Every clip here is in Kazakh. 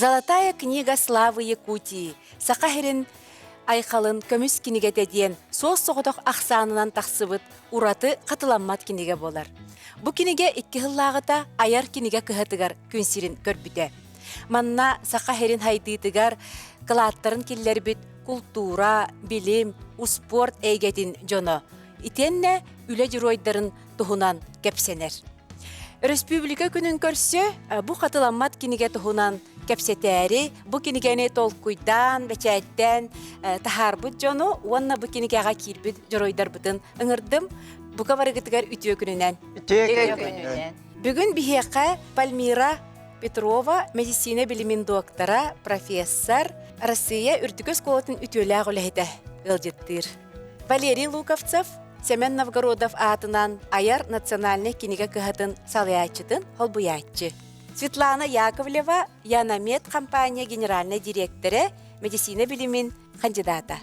Золотая книга славы Якутии. Сақахерин айқалын көміс кинеге дейін соғыз соғытық ақсанынан тақсыбыт ураты қатыламмат кинеге болар. Бұ кинеге 2 хыллағыта аяр кинеге кыхатыгар күнсирин көрбіте. Манна Сақахерин хайдыдыгар кылаттарын келлер бит культура, билим, спорт эйгетин жоно. Итенне үле жиройдарын тухунан кепсенер. Республика күнін көрсө, бұ қатыламмат кинеге тухунан кепсетәри, бұ кинегені толкуйдан, бәчәттен тахарбыт жону, уанна бұ кинегеға кирбіт жиройдар бұтын ыңырдым, бұқа барығытығар үтіе күнінен. Бүгін бігеқа Пальмира Петрова, медицина билимин доктора, профессор, Россия үрдікөз қолатын үтіөлі ағылайда ғылжеттір. Валерий Луковцев, Семен Новгородов атынан аяр национальный кинеге кыхатын салыячытын холбуячы. Светлана Яковлева, Янамед компания генеральный директоры, медицина билимин кандидата.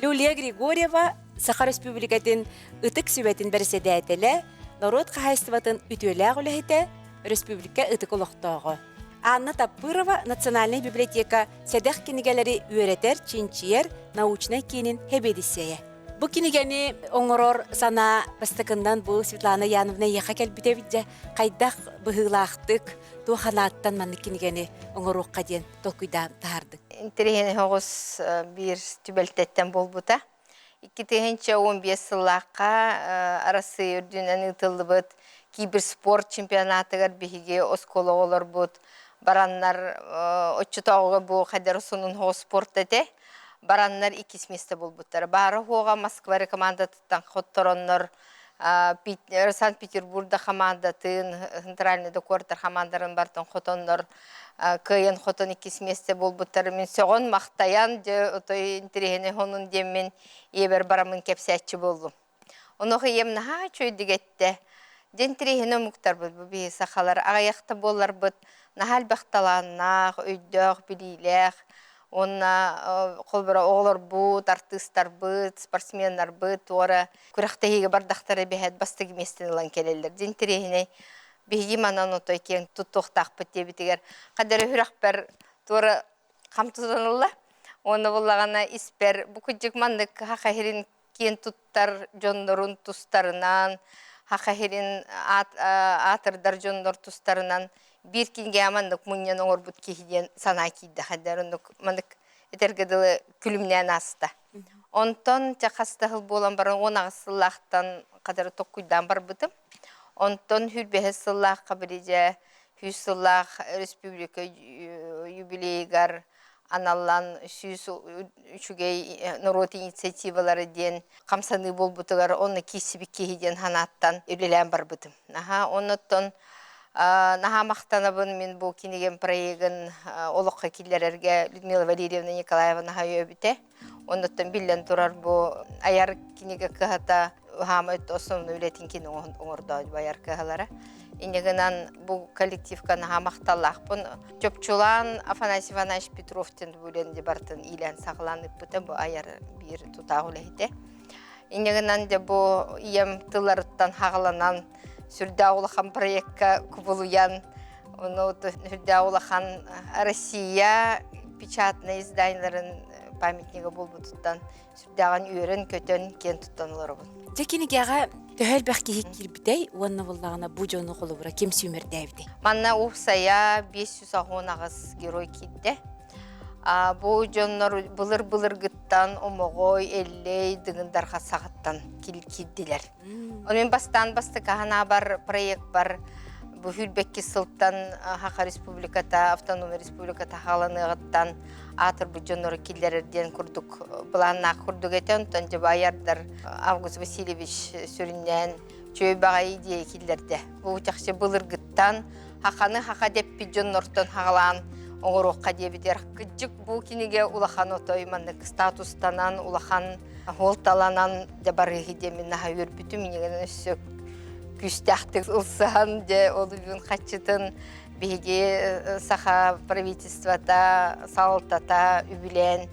Люлия Григорьева, Саха Республикатын ытык сүбетін бірседәтелі, народ қағайстыватын үтіөлі ағылайда республика ытык олықтағы. Анна Таппырова, Национальная библиотека сәдәқ кинегелері үйретер, чинчиер, научный кинин хебедисея. Бұ кинегені оңырор сана бастықындан бұл Светлана Яновна еқа кәлбіте бітже қайдақ бұғылақтық туғанаттан манны кинегені оңыроққа ден тоқыйда тағардық. Интерегені оғыз бір түбәлтеттен бол бұта. 2015 сылаққа арасы үрдінен ұтылды бұд кейбір спорт чемпионатығар бігі осколы олар бұд. Бараннар отчытауға бұл қадар сұнын оғы спорт әте. Бараннар 2 месте бол бұттар. Бары хоға Москвары командатыттан қоттороннар, Санкт-Петербургда командатын, центральный докортар командарын бартын қотоннар, күйен қотон 2 месте бол бұттар. Мен соғын мақтаян, интерегені оның деммен ебір барамын кепсәтші болдым. Онығы емнаға чөйдігетті. Дентерегені мұқтар бұд, бұл сақалар ағаяқты болар бұд, нахал бақталаннақ, өйдіғ, білейләқ, онна қолбыра оғылар бұд, артыстар бұд, спортсменлар бұд, ора күрақтағыға бардақтары бәхет бастығы местен ұлан келелер. Дентерегені бейгі манан отой кен тұттуқтақ бұд дебітігер. Қадары хүрақ бәр туары қамтуданылла, оны болағана іспер, бүкіджік мандық хақахерін кен тұттар жондырын тұстарынан, Хақахерин атырдар жондор тұстарынан бір кенге амандық мұниян оңыр бұд кейден сана кейді қадарындық мандық етергеділі күлімнен асты. Онтон жақастығыл болан барын 10 сыллақтан қадары тоққүйдан бар бұдым. Онтон хүрбеғі сыллаққа біреже хүс сыллақ республика юбилейгар аналлан үшігей народ инициативалары ден қамсаны бол бұтығар, оны кесібі кейден ханаттан үлелен бар бұдым. Оныттон мақтанабын мен бұл кенеген проегін олыққа келерерге Людмила Валерьевна Николаевна өбіте. Оныттон білден тұрар бұл аяр кенеге кіғата ғамыт основны үлетін кені оңырда аяр кіғалары. Инегінен бұл коллективка мақталақ бұн. Чөпчулан Афанасий Иванович Петровтен бөленде бартын илен сағыланып бұты бұл аяр бір тұтағылы ете. Инегінен де бұл ем тыларыттан хағыланан сүрді ауылақан проектка күбілуян. Сүрді ауылақан Россия печатный издайнларын памятнигі бұл бұтыттан сүрдіған үйерін көтен кен тұттанылары бұл. Жекенегеға төхәл бәқке кирбітей, уанна болағына бұ жоны қолы бұра кем сүймер дәвді? Манна ұқсая 510 ағыз герой кейді. Бұл жонлар бұлыр-бұлыр ғыттан, омығой, әллей, дыңындарға сағыттан келділер. Онымен бастан қағана бар проект бар. Бұл хүлбәкке сылттан Хақа республиката, автономия республиката қаланығыттан атыр бұл жонлары келдерден күрдік. Бұланна күрдік етен, тұнжы байардар Август Васильевич сүрінен чөй бағай идея келдерді. Бұл жақшы бұлыр ғыттан Хақаны Хақа деп бір жонлардан хағалан оңыр оққа дебедер. Күджік бұл кенеге улахан отой мандық статустанан, улахан холталанан дебарығы демен наға өрбіті менеген өссөк күстәқтік ұлсыған де олы бүгін қатшытын бейге саха правительствата, салтата, үбілен,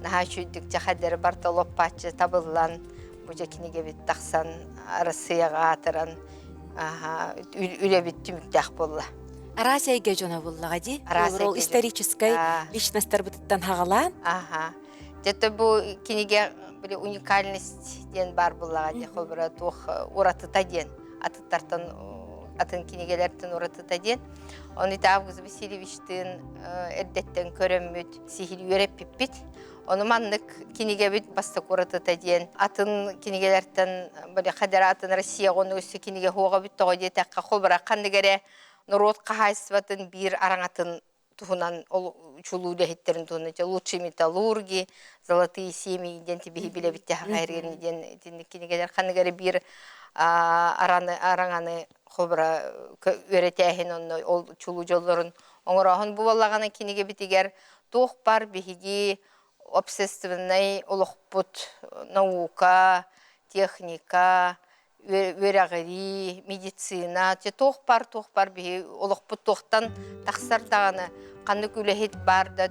наға шүйдік жақадары барталоп патчы табылан, бұл жекінеге бет тақсан, арасыяға атыран, үлі бет түміктәқ болла. Арасайга жона буллага ди. Арасайга Ол исторической А. личностьтар бутуттан хагалаан. Ага. Жете бу киниге били уникальность ден бар буллага ди хобра тух уратыта ден. Атыттартан атын кинигелерден уратыта ден. Оны Август Васильевичтин эрдеттен көрөммүт сихир үйреп пиппит. Оны маннык киниге бит бастык уратыта ден. Атын кинигелерден били кадара атын Россия гону өсү киниге хуга бит того ди такка хобра кандыгере народ кахайсватын бир араңатын тухунан ол чулууда хеттерин тухуна лучшие металлурги, золотые семьи ден тебе биле битте хагайрген ден кинигелер кандыгере бир араңаны хобра өретәһин онно ол чулуу жоллорун оңорохун бубаллаганы киниге битигер тух бар биһиги общественный олохпут наука, техника, өрәгәри, медицина, тух бар биһи олохпут тухтан тахсар таганы канны күләһит бар да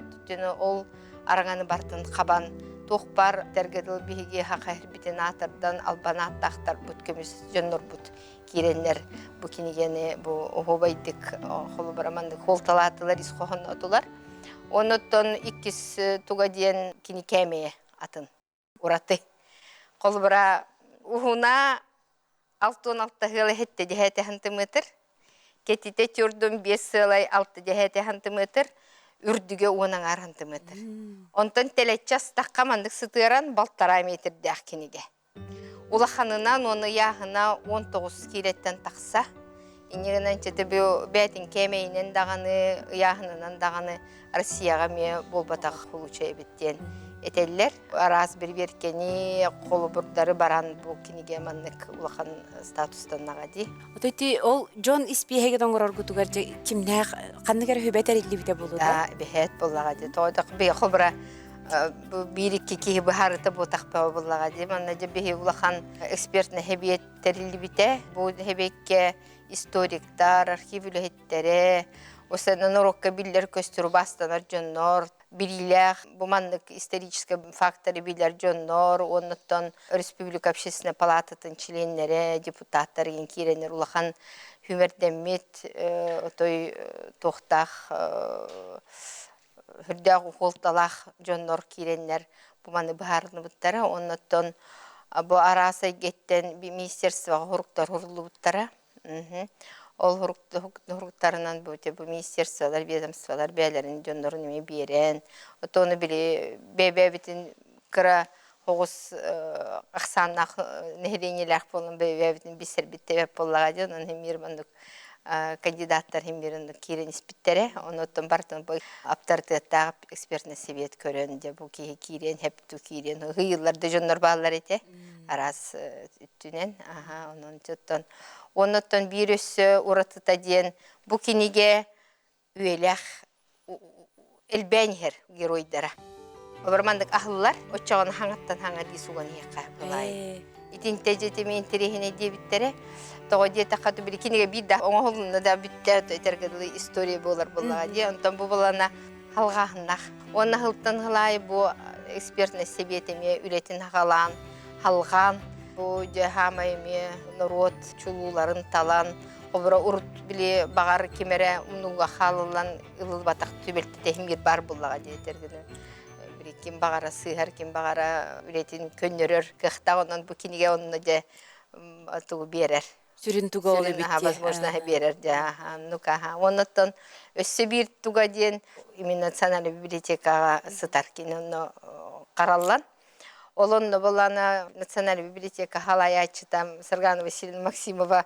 ол араңаны бартын хабан тух бар тергедил биһиги хакайр битен атардан албана тахтар бут көмүс жоннор бут киреннер бу кинигени бу хобайдык холбарамандык холталатылар исхохон отулар. Оноттон иккис туга диен киникеме атын ураты. Колбара ухуна 6-16 хылы хетте дехете сантиметр. Кетите түрдүн 5 сылай 6 сантиметр. Үрдүгө 10 сантиметр. Онтон телечас таккамандык сытыран балтара метр дах киниге. Улаханынан оны яғына 19 килеттен тақса. Инегенен чете бәтин кемейінен дағаны, яғынынан дағаны Россияға ме болбатағы құлучай біттен. Этеллер арас бір-беркені қолы бұрдары баран бұл кинеге маннык улахан статустан нағади. Отойти ол Джон испиеге доңгорор гутугар кимнәк кандыгар хөбәтәр илли бите булды да. Бехет боллагади. Тойдық бе хобра бирикки ки бахарыта бу тақпа боллагади. Манна жебе улахан экспертне хебиет терилли бите. Бу хебекке историктар, архивлехеттере, осенен урокка биллер көстүрү бастанар жоннор. Билилер, буманнык исторический факторы билер жоннор, оннуттан Республика общественной палататын членнери, депутаттар ген киренер улахан хүмердеммет, той тохтах, хүрдәг ухолталах жоннор киренер буманы бахарны буттара, оннуттан бу арасай геттен министерство хуруктар хурлу буттара. Ол хуруктарынан бу министерстволар, ведомстволар бәлерин жоннорун эме берен. Отону били бебебитин кыра хогус аксаннак нехренелер болун бебебитин бисер биттебеп боллага жон мирмандык кандидаттар химберин кирен испиттере. Онотон бартын бу авторитеттаг экспертный совет көрөн де бу кирен хепту кирен гыйларды жоннор баалар эте. Арас түнен, онон жоттон. Оннуттан бирөссө уратыта диен бу киниге үелях элбенхер геройдара. Обармандык ахыллар оччогон хаңаттан хаңа дисуган ека булай. Итинте жетеме интерехине дебиттере того дете кату бир киниге бидда оңолунда да битте этергеле история болар булага ди. Онтон бу балана халгахнах. Онна хылтан хылай бу экспертный советеме үлетин хагалан, халган бу жахамайме народ чулуларын талан обра урут биле багар кемере унуга халылан ылыл батак түбелти техмир бар буллага жетергене бир ким багара сыгар ким багара үлетин көннөрөр кыхтагынан бу киниге онна же атуу берер Сүрүн туга олы битти. Возможно берер да. Ну-ка, оннотон өссө бир туга ден именно национальный библиотекага сытар киноно караллан. Олонно болана национальная библиотека халаячы там Саргана Васильевна Максимова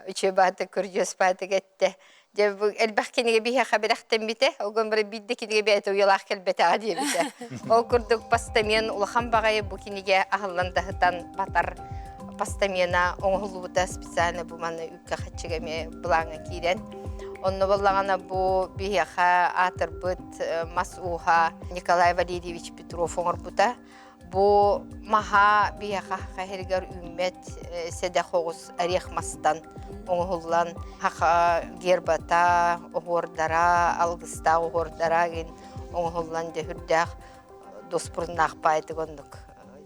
учебаты көржөс баты кетти. Деб элбах кинеге бихе хабирахтен бите, огон бир бидде кинеге бете уялах келбете ади бите. Ол курдук постамен улахан багай бу кинеге ахылландахтан батар постамена оңгулута специально бу маны үккө хачыгеме булаңа кирен. Онно боллагана бу бихе атырбыт масуха Николай Валерьевич Петров оңорбута. Бу маха бияха хахергар үммет седе хогус арехмастан оңгуллан хаха гербата огордара алгыста огордара ген оңгуллан де хүрдах доспурнах байтыгондук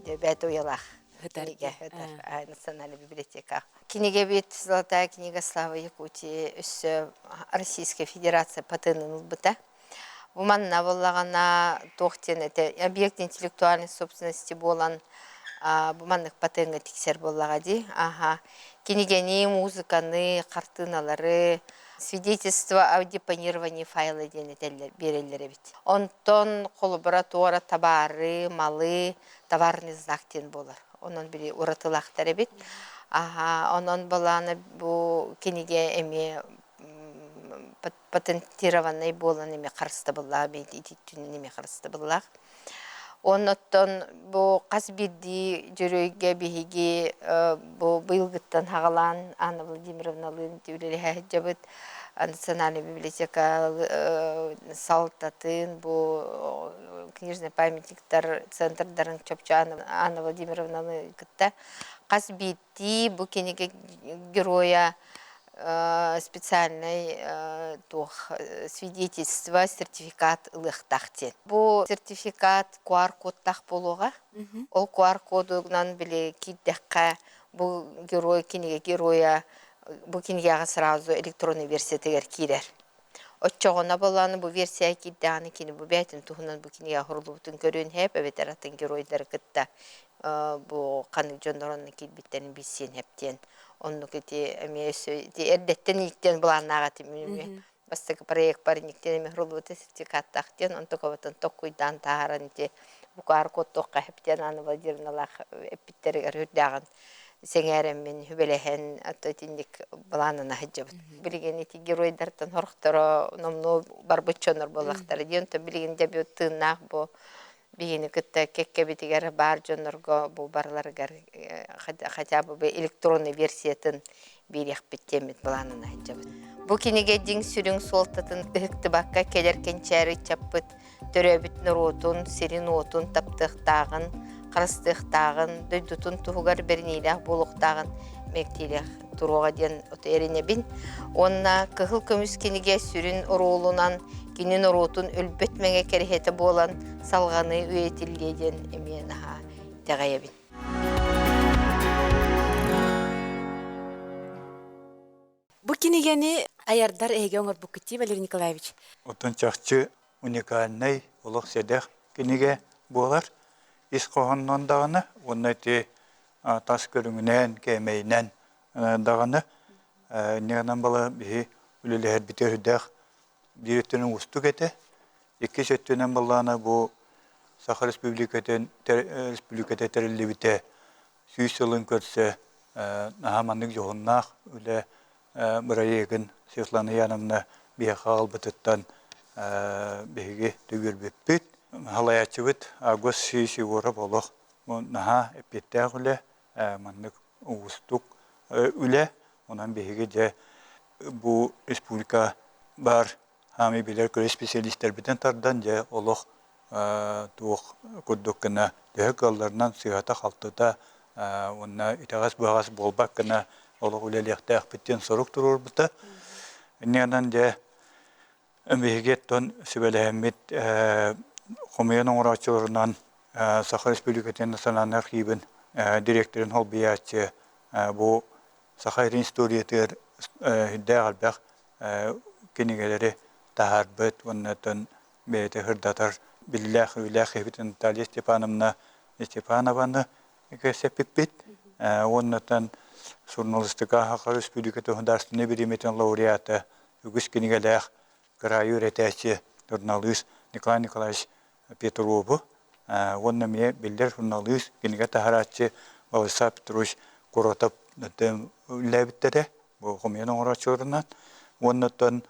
де бето ялах Книга, Национальная библиотека. Книга бит «Золотая книга славы Якутии» Российская Федерация патентын быта. Буманна боллагана тохтен это объект интеллектуальной собственности болан буманных патентга тиксер боллагади. Ага. Книгени, музыканы, картиналары, свидетельство о депонировании файла берелер бит. Онтон коллаборатора табары, малы, товарный знак тен болар. Онон бири уратылактар бит. Ага, онон баланы бу книге эми патентированный болан эми карысты булла, бейтитүнүн эми карысты булла. Оннотон бу касбирди жөрөйгө биһиги бу быйылгыттан хагалан Анна Владимировна Лын жабыт Национальная библиотека салтатын бу книжный памятниктер центрдарын чопчан Анна Владимировна Лын касбирди бу кенеге героя специальный свидетельство, сертификат ылыктахтен. Бу сертификат QR-кодтах болуга. Ол QR-кодунан биле киддекка бу герой кинеге героя бу кинеге сразу электронный версия тегер кирер. Отчогона боланы бу версия кидданы кини бу бәтин тухунан бу кинеге хурулубутун көрүн хеп эветератын геройдар кытта бу каны жондорон кидбиттен бисен хептен. Онну кити эмеси ти эрдеттен иктен буланнага тимми бастык проект бар никтен мехрулуты сертификаттактен он токоватан токуйдан тааран ти QR-код токка хептен Анна Владимировна эпиттерге хүрдаган сеңерем мен хүбелехен атотиндик буланына хаҗабыт. Билген ити геройдартан хорохторо номно барбычонор болактар ден то билген дебют тынак бу бигени кытта кекке битигер бар жонорго бу барларгар хотя бы электронный версиятын бирек биттемит буланына хаҗабыт. Бу кинеге диң сүрүң солтатын ыктыбакка келеркен чары чаппыт төрөбүт нурутун сиринотун таптыктагын карыстыктагын дөйдүтүн тугар бернилах болуктагын мектилех туруга ден отеринебин онна кыгыл көмүс кинеге сүрүн оролунан кинин оротун өлбөтмеге керехете болан салганы үетилгеден эменаха тагайбин. Бу кинигени аярдар эге оңор букити Валерий Николаевич. Отон чакчы уникальный улук седех киниге болар. Ис коһоннон даганы, оннати тас көрүңүнен, кемейнен даганы негенен бала бии үлелер битердэх биретинен устук эте. Эки сеттенен баланы бу Саха Республикатын терилибите сүйсөлүн көрсө нахаманнык жогуннах үле бирайегин Светлана Яновна бия калбытыттан биги түгүрбүппүт. Халаячыбыт агос сүйсі оры болық. Наха эппеттәк үлі, маннык ұғыстық үлі. Онан бейге де бұл республика бар хами билер көрі специалистер бітен тардан де олық туық күрдік кіна дөйік алларынан сүйата қалтыда онна итағас бұғас болбақ кіна олық үлеліқті әқпеттен сұрық тұрыр бұта. Ненен де бейге тон сөбеләмет Хомейн оңырачыларынан Саха Республикатын национальный архивын директорын холбиячы бұл Саха историяттер хүдді албақ кенегелері тағар бұд, оннатын бейті хырдатар білләқ үләқ ебетін Наталья Степанованы көсепіп бет. Оннатын журналистика Саха Республикаты государственный береметін лауреаты үгіс кенегеләқ краю ретәсі журналист Николай Николаевич Петрову, онна мне билдер журналист, кенеге тахарачы Владислав Петрович Коротов ләбіттере, бұл Хомейн оңырачыларынан. Оннатан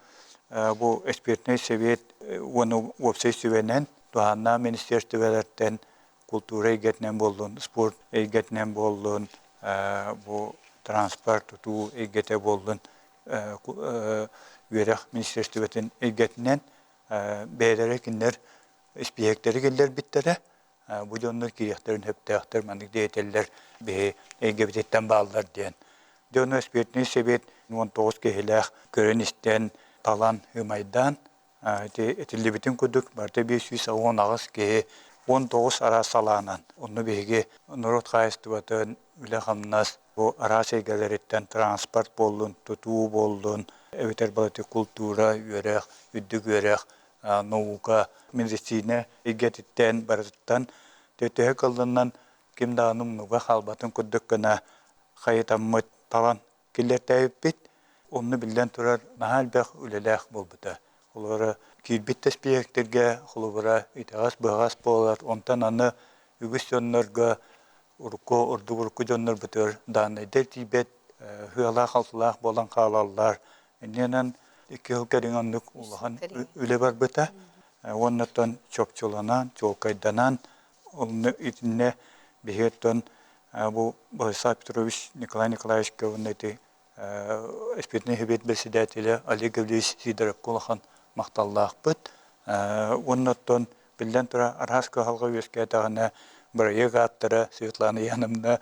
бұл экспертный совет, оны опсай сөйенен, туғанна министерствелерден культура егетнен болдың, спорт егетнен болдың, бұл транспорт тұту егете болдың, үйерек министерствелерден егетнен бәйдері кіндер İspiyekleri geller bittere. Bu jonlar kiriyakların hep teahtır mandık diyeteller bir egebetetten bağlılar diyen. Jonlar ispiyetini sebet 19 kehilah görünisten talan hümaydan etilli bütün kuduk. Barda 510 ağız kehi 19 ara salanan. Onu bege Nurot Kayıstıvatın üle hamnas bu ara şeygaleretten transport bollun, tutu bollun, eviter balati kultura yörek, üddük yörek, nauka, medisine egetitten barattan tötöhe kıldığından kim dağınım nuga halbatın kuddukana kayıtammet talan killerteyip bit. Onu bilden turar nahal bek ülelek bulbuda. Olara kirbit tespiyektirge, olara itagas bağas bolar, ondan anı ügüs yonlarga urdu jonlar butur, dan eder tibet, hıyalak haltılak bolan kalallar. Nenen iki yıl keringanlık ulahan üle var bita. Ondan çok çolanan, çok kaydanan, onun içinde bihetten bu Borisov Petrovich Nikolay Nikolaevich Governeti Espetne hibet besidatiyle Ali Gavlis Sidorov kulahan maqtalлах bit. Ondan bilden tura Arhaska halga üyeske tağına bir attara Svetlana yanımda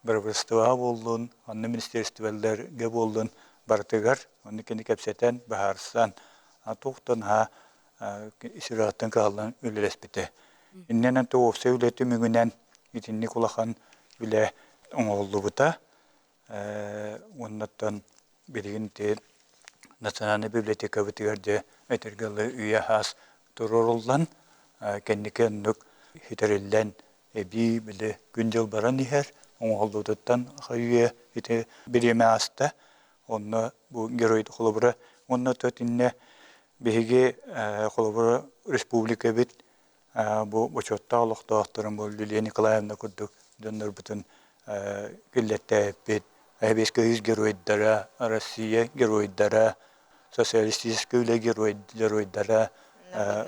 bir stıva boldun, anne ministerstveler boldun, bartıgar, onu kendi kapseten baharsan, tohtan ha isirahattan kalan ülelespite. İnnenen toğuf sevleti mügünen itinni kulahan bile oğuldu buta. Ondan birinin de Nasyonal Biblioteka bitigarde etergalı üye has tururuldan kendi kenduk hiterillen ebi bile güncel baran iher oğuldu tuttan hayıya ite birime hasta onu bu geroid kolobra onu tutinne bihige kolobra Respublika bit bu boçotta Allah'ta aktarım bu Liliya Nikolaevna kurduk döndür bütün gillette bit Эбескөйүз героиддара, Россия героиддара, социалистическая героиддара,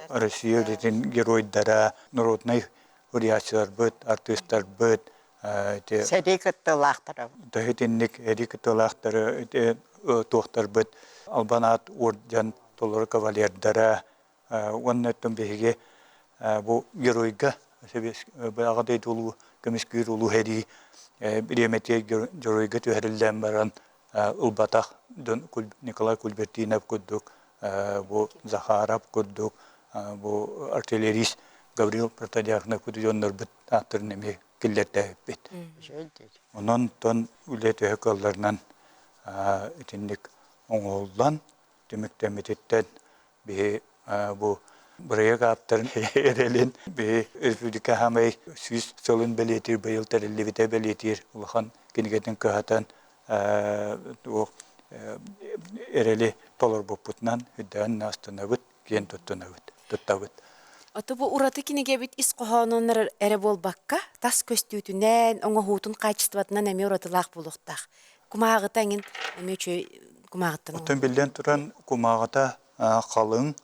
Россия ретин героиддара, народный художниктар быт, артисттар быт, Серикаттылахтара. Тахетинник эрикаттылахтары, тохтар быт, албанат орден толор кавалердара, оннаттан беге бу геройга, себес багадай толу көмескүр улу хеди Birimetiye görüyge tüherillem baran Ulbataq Nikolay Kulbertinov kudduk, bu Zakharov kudduk, bu artillerist Gavril Protadyakna kudyonlar bit ahtırnemi killette bit. Onun ton üle tühekallarından itinlik oğuldan tümüktemetitten bir bu buraya kaptırın erelin bir Respublika hamay süs solun belirtir bayıl terelli vite belirtir ulahan kiniketin kahatan o ereli tolar boputnan hüdden nastanavut gen tuttanavut. Ото бу ураты кинеге бит ис кохононнар эре болбакка, тас көстүүтүнен, оңо хутун качестватынан эми уратылак булуктак. Кумагытаңын эми чөй кумагыттан. Otun bilden turan kumagata kalın,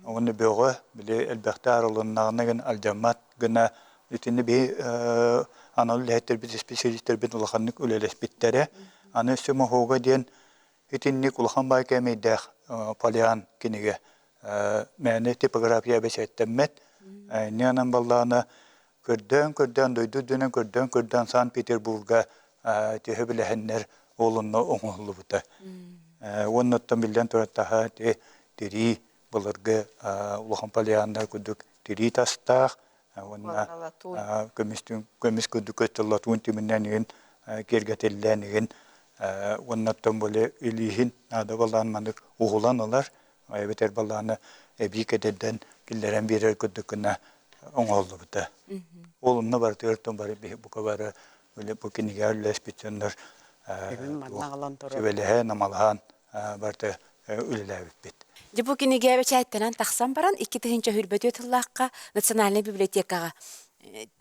onu böyle bile elbette aralarından aljamat gına itini bir analı lehetler bir spesiyalistler bir ulakanlık üleles bittere. Anı sümme hoga diyen itini ulakan baykemeyde palyan kinige. Mene tipografiya beşettemmet. Ne anan ballağına kırdan duydu dönen kırdan Sankt Peterburg'a tehebilehenler oğlunla oğullu buta. Ondan bilden turataha deri balarga ulakan palyanlar kuduk deri tastaq. Onna kömis kuduk ötülatun timinden kergatellenigin. Ondan böyle ilihin ada balan manık oğulan olar. Beter balağına ebik ededen killeren birer kudukuna oğullu buta. Oğlumna var tırtın bari bu kadar böyle bu kiniger lesbitçenler Şöyle namalhan barda ülelevip bit. Жибу кинеге бечайттанан тахсан баран 2 тыгынча хүрбөтө тыллаакка Национальный библиотекага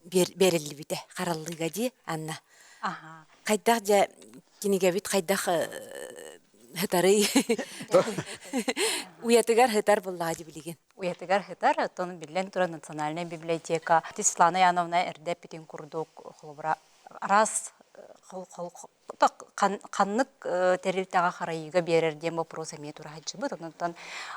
берилди бите, караллыга ди Анна. Кайдах жа кинеге бит кайдах хытары уятыгар хытар буллага ди билген. Уятыгар хытар, тону билен тура Национальная библиотека. Светлана Яновна эрде питин курдук холбра раз қаннық территорияға қарайыға берерден вопрос әме тұра хаджыбыт. Онықтан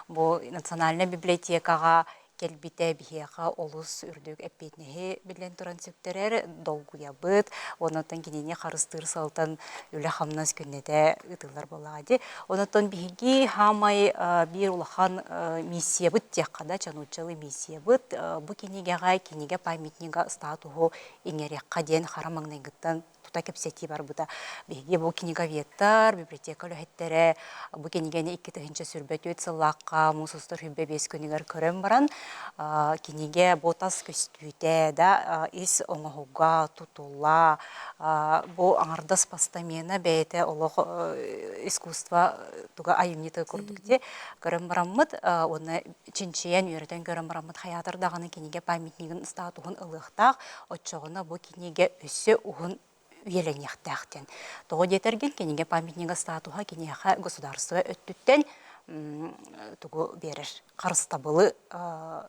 бұл Национальная библиотекаға келбите бихеха олус үрдүк эппетнеһи билен туран сүктерер долгуябыт онотон кинене харыстыр салтан үле хамнас күннете ытылар болагади онотон биһиги хамай бир улахан миссия быт теккада чанучалы миссия быт бу кинеге памятнига статуху иңерекка ден харамаңнайгыттан тута кепсети бар бута биһиги бу книговеттар библиотека лөһеттере бу кинегени 2-нче сүрбөт өт сыллакка мусустар хүббе 5 күнигер көрөм баран кинеге ботас көстүтэ да ис оңоһуга тутулла бу аңардас постамена бейте олох искусство туга айымниты курдукте көрөм бараммыт оны чинчиен үйрөтөн көрөм бараммыт хаятар даганы кинеге памятнигин статухун ылыктак отчогуна бу кинеге өссө ухун үйеленяхтахтен. Того детерген кинеге памятнига статуха кинеха государство өттүттен тугу берер, карыстабылы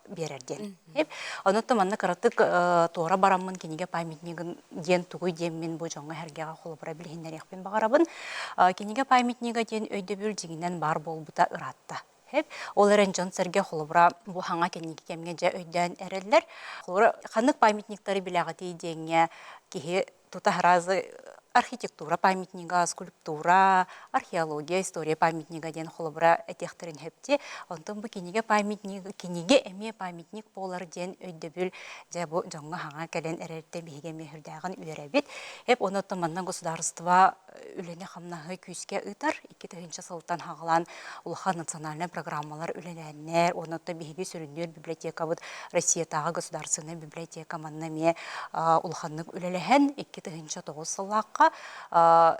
берерден. Онотто манна каратык туора бараммын кинеге памятнигин ден тугуй деммен бу жоңга хергега холобура билгендерекпен багарабын. Кинеге памятнига ден өйдөбүл дигинен бар болбута ыратта. Ол эренжон серге холобура бу хаңа кинеге кемге же өйдөн эреллер. Холобура ханык памятниктары билягати деңге кихи тута разы архитектура памятнига, скульптура, археология, история памятнига ден холобура этехтерин хепти. Онтон бу кинеге памятнига, кинеге эме памятник болар ден өйдөбүл же бу жоңга хаңа келен эрерте биге мехирдаган үйрәбит. Хеп онотон маннан государство үлене хамнахы күскә ытар 2-нче сылтан хагылан улахан национальный программалар үленәннәр, онотто биге сүрүндөр библиотека бут Россиядагы государственная библиотека маннаме улаханнык үлеләһән 2-нче 9 сыллакка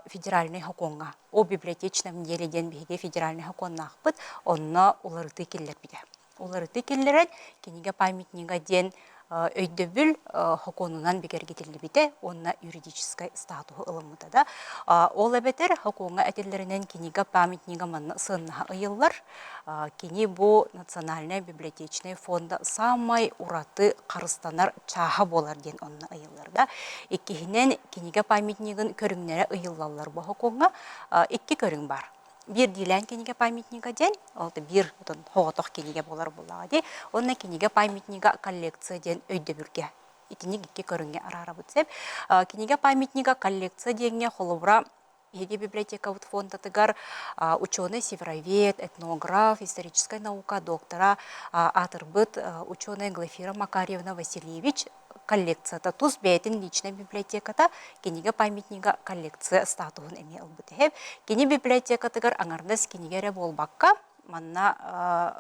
федеральный хоконга. О библиотечном деледен биге федеральный хоконнак бит, онна уларыты келлер биде. Уларыты келлерен кинеге памятнига ден өйдөбүл хоконунан бигергетилди бите, онна юридической статуху ылымыта да. Ол эбетер хоконга этеллеринен кинеге памятнига манна сынна ыйыллар. Кини бу национальный библиотечный фонда самай ураты карыстанар чаха болар ден онна ыйыллар да. Иккихинен кинеге памятнигин көрүңнере ыйыллалар бу хоконга 2 көрүң бар. Bir dilen кинеге памятнига ден, олды bir хоғатоқ кинеге болар болагади, онна кинеге памятнига коллекция ден өйдөбүрге. Итинек 2 көрүнгө арара бутсеп, кинеге памятнига коллекция денге холобура Еге библиотека фонда тыгар ученый, северовед, этнограф, историческая наука, доктора, атырбыт, ученая Глафира Макарьевна Васильевич, коллекция туз бейтин личная библиотеката кинеге памятнига коллекция статуын эме албыты. Кини библиотека тыгар аңардас кинегере болбакка манна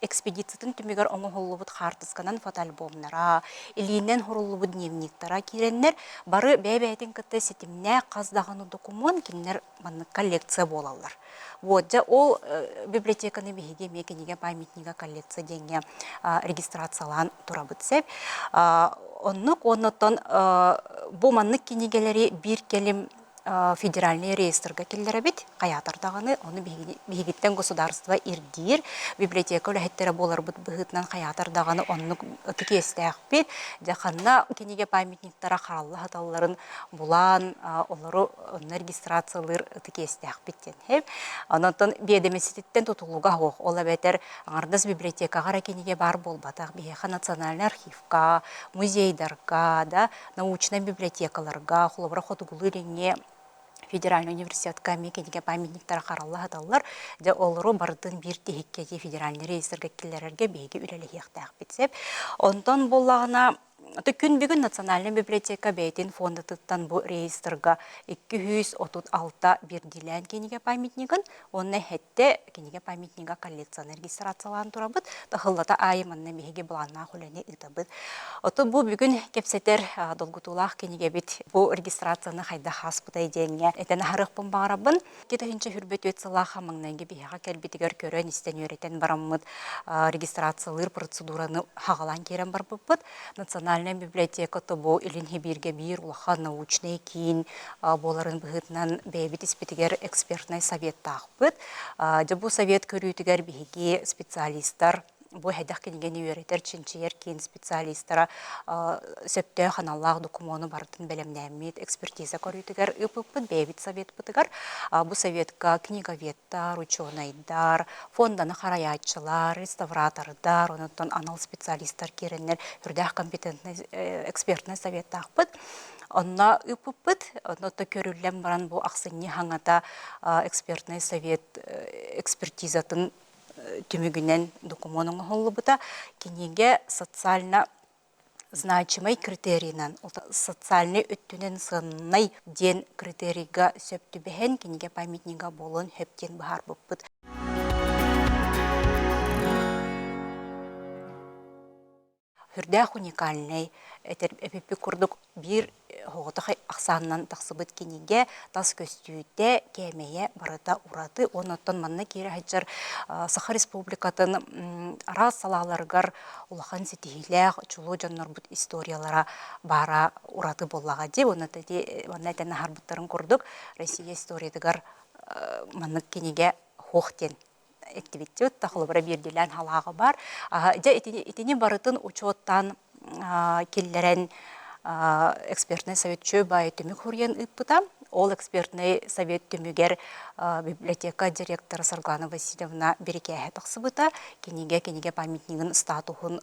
экспедициятын түмегер оңы холлубут хартысканан фотоальбомнара, илинен хоруллубут дневниктара киреннер бары бәйбәйтин кытты сетимне каздаганы документ киннер манны коллекция болалар. Вот же ол библиотеканы биһиге мекенеге памятнига коллекция денге регистрациялан турабытсеп. Оннук оннотон бу маннык кинегелери бир келим федеральный реестрга келлеребит, каятардаганы, оны бигиттен государство ирдир, библиотека үлэхеттері болар бұд бұғытнан каятардаганы онны ұтыки естәқпет, жақанна кенеге памятниктара қараллы хаталарын бұлан, олары онны регистрациялыр ұтыки естәқпеттен. Онытын бедемесеттен тұтылуға хоқ, ола бәтер аңардас библиотекаға кенеге бар болбатақ, бейеха национальный архивка, музейдарға, научный библиотекаларға, холобыра хотугулырыне Федеральный университетка мекенеге памятниктар қараллы хаталар, де олыру бардын бір тихиккеде федеральный рейстерге келлерерге бейге үлелі хияқтақ бітсеп. Онтан болағына күн бүгін национальный библиотека бейтин фонда тұттан бұл рейстерға 236 бердилен кенеге памятнигін, онны хетте кенеге памятнига коллекцияны регистрациялан турабыд, тахыллата айыманны бейге бұланна құләне ұтабыд. Оты бұл бүгін кепсетер долгутулақ кенеге бит бұл регистрацияны қайда хас бұтай денге. Этен харықпын бағарабын. Кетахинче хүрбет өтсілақ хамаңнанге бейға кәлбетігер көрін істен өретен барамыд регистрациялыр процедураны хағалан керен бар бұппыд. Национальный библиотека тобу илинхи бирге бир улахан научный кин боларын быгытнан бейбит испетигер экспертный совет тахпыт. Жабу совет көрүйтігер биги специалисттар бу хайдах кинигени үйрәтер чинчиер кин специалисттара сөптө ханаллах документу бартын белемнәмит экспертиза көрүтүгәр ыпыппыт бебит совет пытыгар бу советка книговедтар ученыйдар фонданы хараячылар реставратордар онуттан анал специалисттар киреннер үрдах компетентный экспертный совет тахпыт онна ыпыппыт онотта көрүлләм баран бу аксынни хаңата экспертный совет экспертизатын түмүгүнен документын холлубута киниге социально значимый критерийнан социальный өттүнен сыннай ден критерийга сөптүбэхен киниге памятнига болон хөптен бахар буппут. Хүрдэх уникальный эпипи курдук бир хоғытық ақсанынан тақсыбыт кенеге тас көстүйде кемeye барыда ураты. Оныттан манна кері хаджар Саха Республикатын арас салаларғар улахан сетихилях чулу жаннар бұд историялара бара ураты боллаға деп. Онна тәні харбыттарын курдук Россия историядығар маннық кенеге хоқтен. Активитет тахлыбыра бирдилен халағы бар. Итини барытын учеттан келлерен экспертный совет чөбай түмік хүрген ыппыта. Ол экспертный совет түмігер библиотека директоры Сарглана Васильевна Берекеhe тақсыбыта. Кенеге памятнигін статухын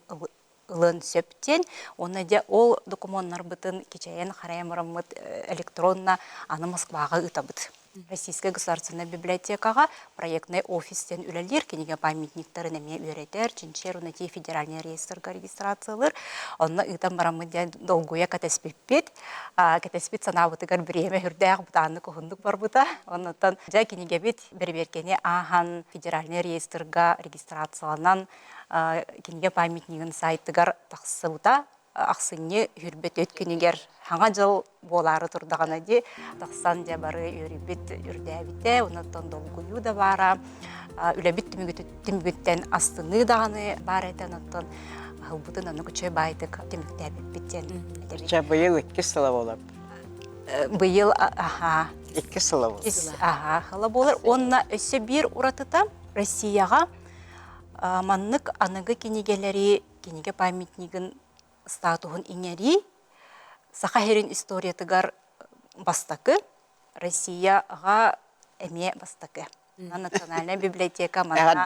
ылын сөптен. Оны де ол документтар бытын кечайын хараймырамыт электронна аны Москваға ытабыт. Российская государственная библиотекаға проектный офистен үлелер, кенеге памятниктарын әме өретер, чинчер, унати федеральный реестрға регистрациялар. Онна ұйтан барамыден долгуя кәтәспеппет, кәтәспет санабытыгар біреме хүрдәғ бұтаны көхіндік бар бұта. Оннан жа кенеге бет берберкене ахан федеральный реестрға регистрацияланан кенеге памятнигін сайттыгар тақсы бұта. Ақсыне хүрбет өткенегер хаңа жыл болары тұрдағана де тақсан де бары өрібет үрдәбіте, онаттан долгую да бара, үләбіт түмігіттен астыны дағаны бар әтен оттан ғылбытын аны күче байтық түміктәбіт біттен. Бұйыл 2 сыла болар. Бұйыл, аха. 2 сыла болар. Аха, қала болар. Онна өсі бір ұратыта Россияға маннық анығы кенегелері, кенеге памятнигін статуын иңери, Сахахерин историятыгар бастакы, Россияға әме бастакы. Национальная библиотека манна.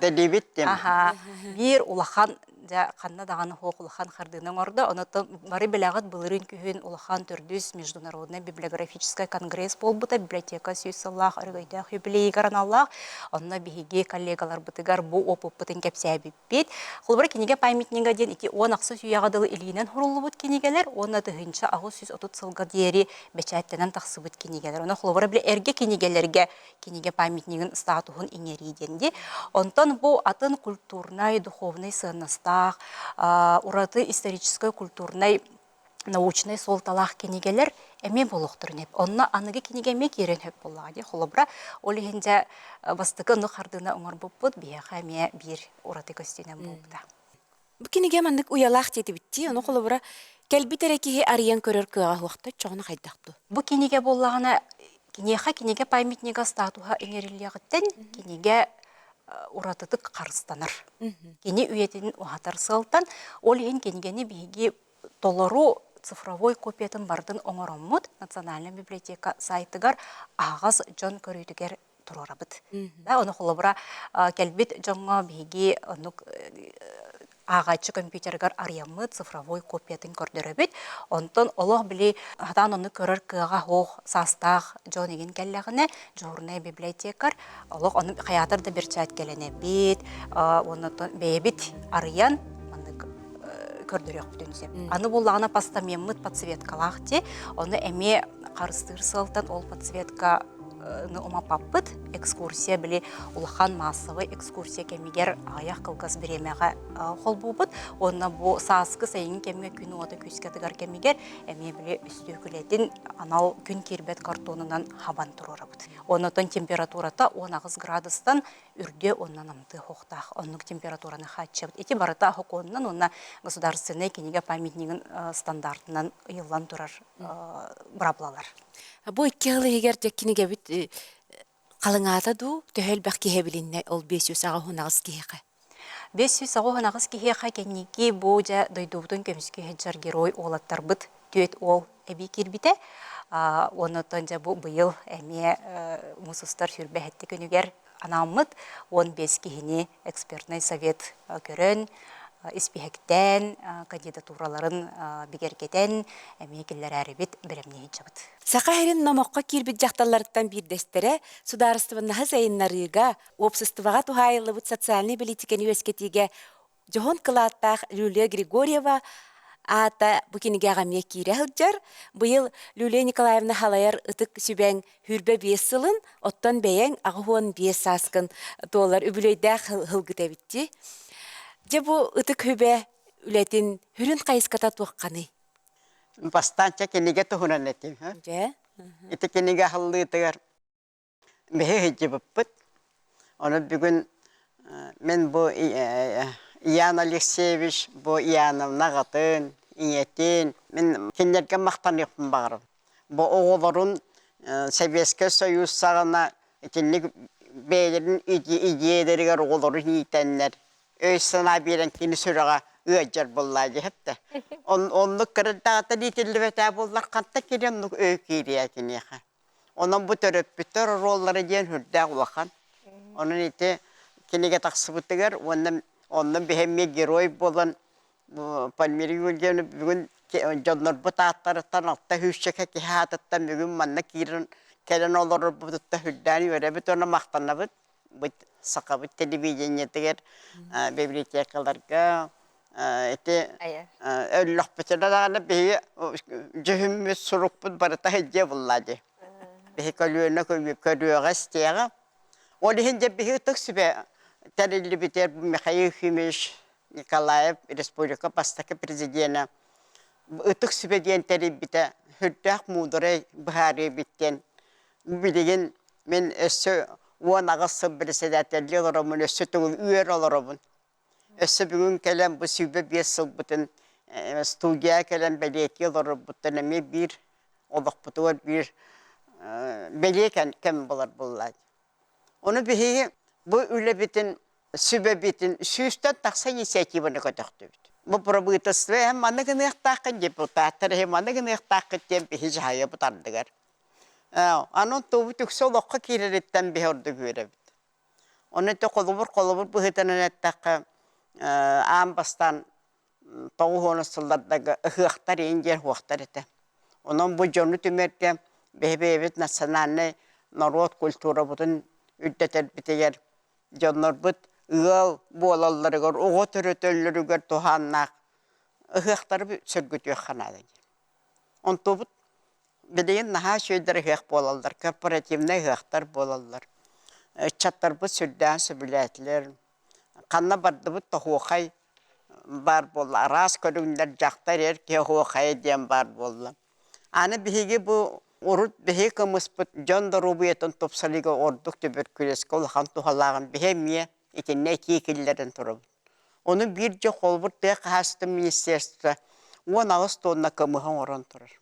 Бир улахан қанна дағаны хоқ улахан қардының орда, онытын бары білағыт бұлырын күйін улахан түрдіс Международная библиографическая конгресс бол бұта библиотека сүйсаллах, арғайдақ юбилей гараналлах, онына бігеге коллегалар бұтыгар бұл опып бұтын кәпсә біппет. Құлбыр кенеге памятниға ден ити 10 ақсы сүйяғадылы илінен хұрулы бұт кенегелер, оны дұғынша ағыз 130 сылға дейері бәчәттенен тақсы бұт кенегелер. Оны құлбыр біле әрге кенегелерге кенеге памятнигін статуын иңерейденде. Онтан бұл атын культурнай, духовный сыныстақ, ураты исторической, культурной, научной солталах кенегелер әме болуқтырын еп. Онна анығы кенегеме керен өп болады. Холобра олығында бастықы нұқардына оңыр бұппыд, бияға әме бір ураты көстенен болуда. Бұл кенеге мандық уялақ деті бітті, оны холобра кәлбі тәрекеге ариян көрір кыға уақытта чоғына қайдақты. Бұл кенеге болағына кенеге памятнига статуға еңеріліғіттен кенеге уратытык қарыстаныр. Кене үйетінің уғатар сылтан, ол ең кенегені бейге толару цифровой копиятын бардың оңырымыд Национальная библиотека сайтыгар ағыз жон көрүйдігер тұрарабыд. Оны қолыбыра кәлбет жоңға бейге ағачы компьютергар арямы цифровой копиятын көрдірібет. Онтан олық біле ғадан оны көрір кыға хоқ састақ жон еген кәлләғіне жорнай библиотекар. Олық оны қаятыр да бір чайт кәліне бет, оны бейбет ариян көрдірек бүтінсе. Аны болағына пастамеммыт подсветкалақ те, оны әме қарыстыр сылтан ол подсветка ума паппыт экскурсия біле улахан массовый экскурсия кемегер аяқ қылғыз біремеға қол бұбыт. Онна бұл сасқы сайын кемге күні оты күскетігар кемегер әме біле үстөкілетін анал күн кербет картонынан хабан тұрыры бұд. Оннан температурата 10 градустан үрде оннан амты хоқтақ. Онның температураны қатшы бұд. Эти барыта хоқ оннан онна государственный кенеге памятнигін стандартынан ұйылан тұрар бұраблалар. Бұл 2 жылы егер кенеге біт қалыңата ду, төхел бәк кеhe білінне ол 500 аға хонағыз кеheqe. 500 сағу ханағыз кихе қайкеннеки бұ жа дойдуғытын көміскі хеджар герой олаттар бұд түйет ол әбі кербіте. Онытын жа бұ бұйыл әме мұсыстар сүрбәхетті көнігер анамыд 15 кихіне экспертный совет көрін, испехектен, кандидатураларын бігергеден әме келер әрібет бірімне хеджабыд. Сақайрын намаққа кирбит жақталарыттан бірдестере сударыстывыннағы зайыннарыға, опсыстываға тухайылы бұд социальный политика университетіге Джохон Кылаттақ Люлия Григорьева ата букинеге ағамия кире хылджар. Бұйыл Люлия Николаевна халайар ытык сүбәң хүрбе 5 сылын, оттан бәйәң ағуын 5 саскын доллар үбілейді хылгыт әбітті. Же бұ ытык хүбе үләтін хүрін қайыската туаққаны? Bastança kenige tuhunun etim. Же? İti kenige hallı tıgar. Behe hecci bıppıt. Onu bugün men bu İyan Alekseyevich, bu İyan'ın nağıtın, İyetin. Men kendilerine maqtan yoqpun bağırım. Bu oğulların Sovyetski Soyuz sağına kendilik beylerin ideyeleri oğulların yitenler. Öysana bilen kendi sürağa öğücer bolladı hep de. Onluk kırıldağıda litilli ve tabollar kantta kelimlik öyküyle kiniye. Onun bu törüp bütün rolları diyen hürdağ vakan. Onun iti kenige taksıbıtıgar, ondan behemye geroy bolan Palmiri Yulgen'i bugün canlar bu taatlarıtan altta hüşçeke ki hatattan bugün manna kirin kelen olur bu tutta hürdani öyle bir ona maqtanna bu sakabı televizyonetiger bibliotekalarga ete Allah bitirana bir cehim suruk bu barata hecce vallahi bir kalıyorna koyuyor isteyene o lihince bir tıksıbe terili biter bu Mikhail Himish Nikolaev Respublika pastaki prezidenti tıksıbe diyen terili biter hüddak mudure bahari bitten bilgin men ösü o nağısı presidentli olaramın ösü tüğün üyer olaramın ösü bugün kelen bu sübe bir yıl bütün stüdya kelen belediye olarak bütün bir odak butuvar bir belediye kem bular bullar onu bir bu öyle bütün sübe bütün süstten taksa inisiyatifini kaçaktı. Bu probütüsü hem anıgını takın deputatlar hem anıgını takın bir hiç hayal bu tanıdılar. Anın tuğu tüksel okka kiretten bir ordu görev. Onu da kolubur bu hıtanın ettakı ambastan tağı honusullarda hıhtar ince hıhtar ete. Onun bu canlı tümerte evet nasyonalne narod kültürü bütün üddetel biteyer canlar bit ıgal bu olalları gör oğu törötölleri gör tuhannak hıhtarı bir sörgütüyor kanadı. On tubut Bileyin naha şeyleri hıh bolallar, kooperativne hıhtar bolallar. Çatlar bu sürden sübületler. Kanna bardı bu tohuğay bar bollar. Ras körünler jaktar erke hoğay diyen bar bollar. Anı bihigi bu urut bihi kımız bu can da rubiyetin topsaliga orduk tüberküles kol han tuhalağın bihemiye itin ne kikillerin turub. Onu birce kolbur tek hastı ministerstva 10 Ağustos'ta kımıhan oran turur.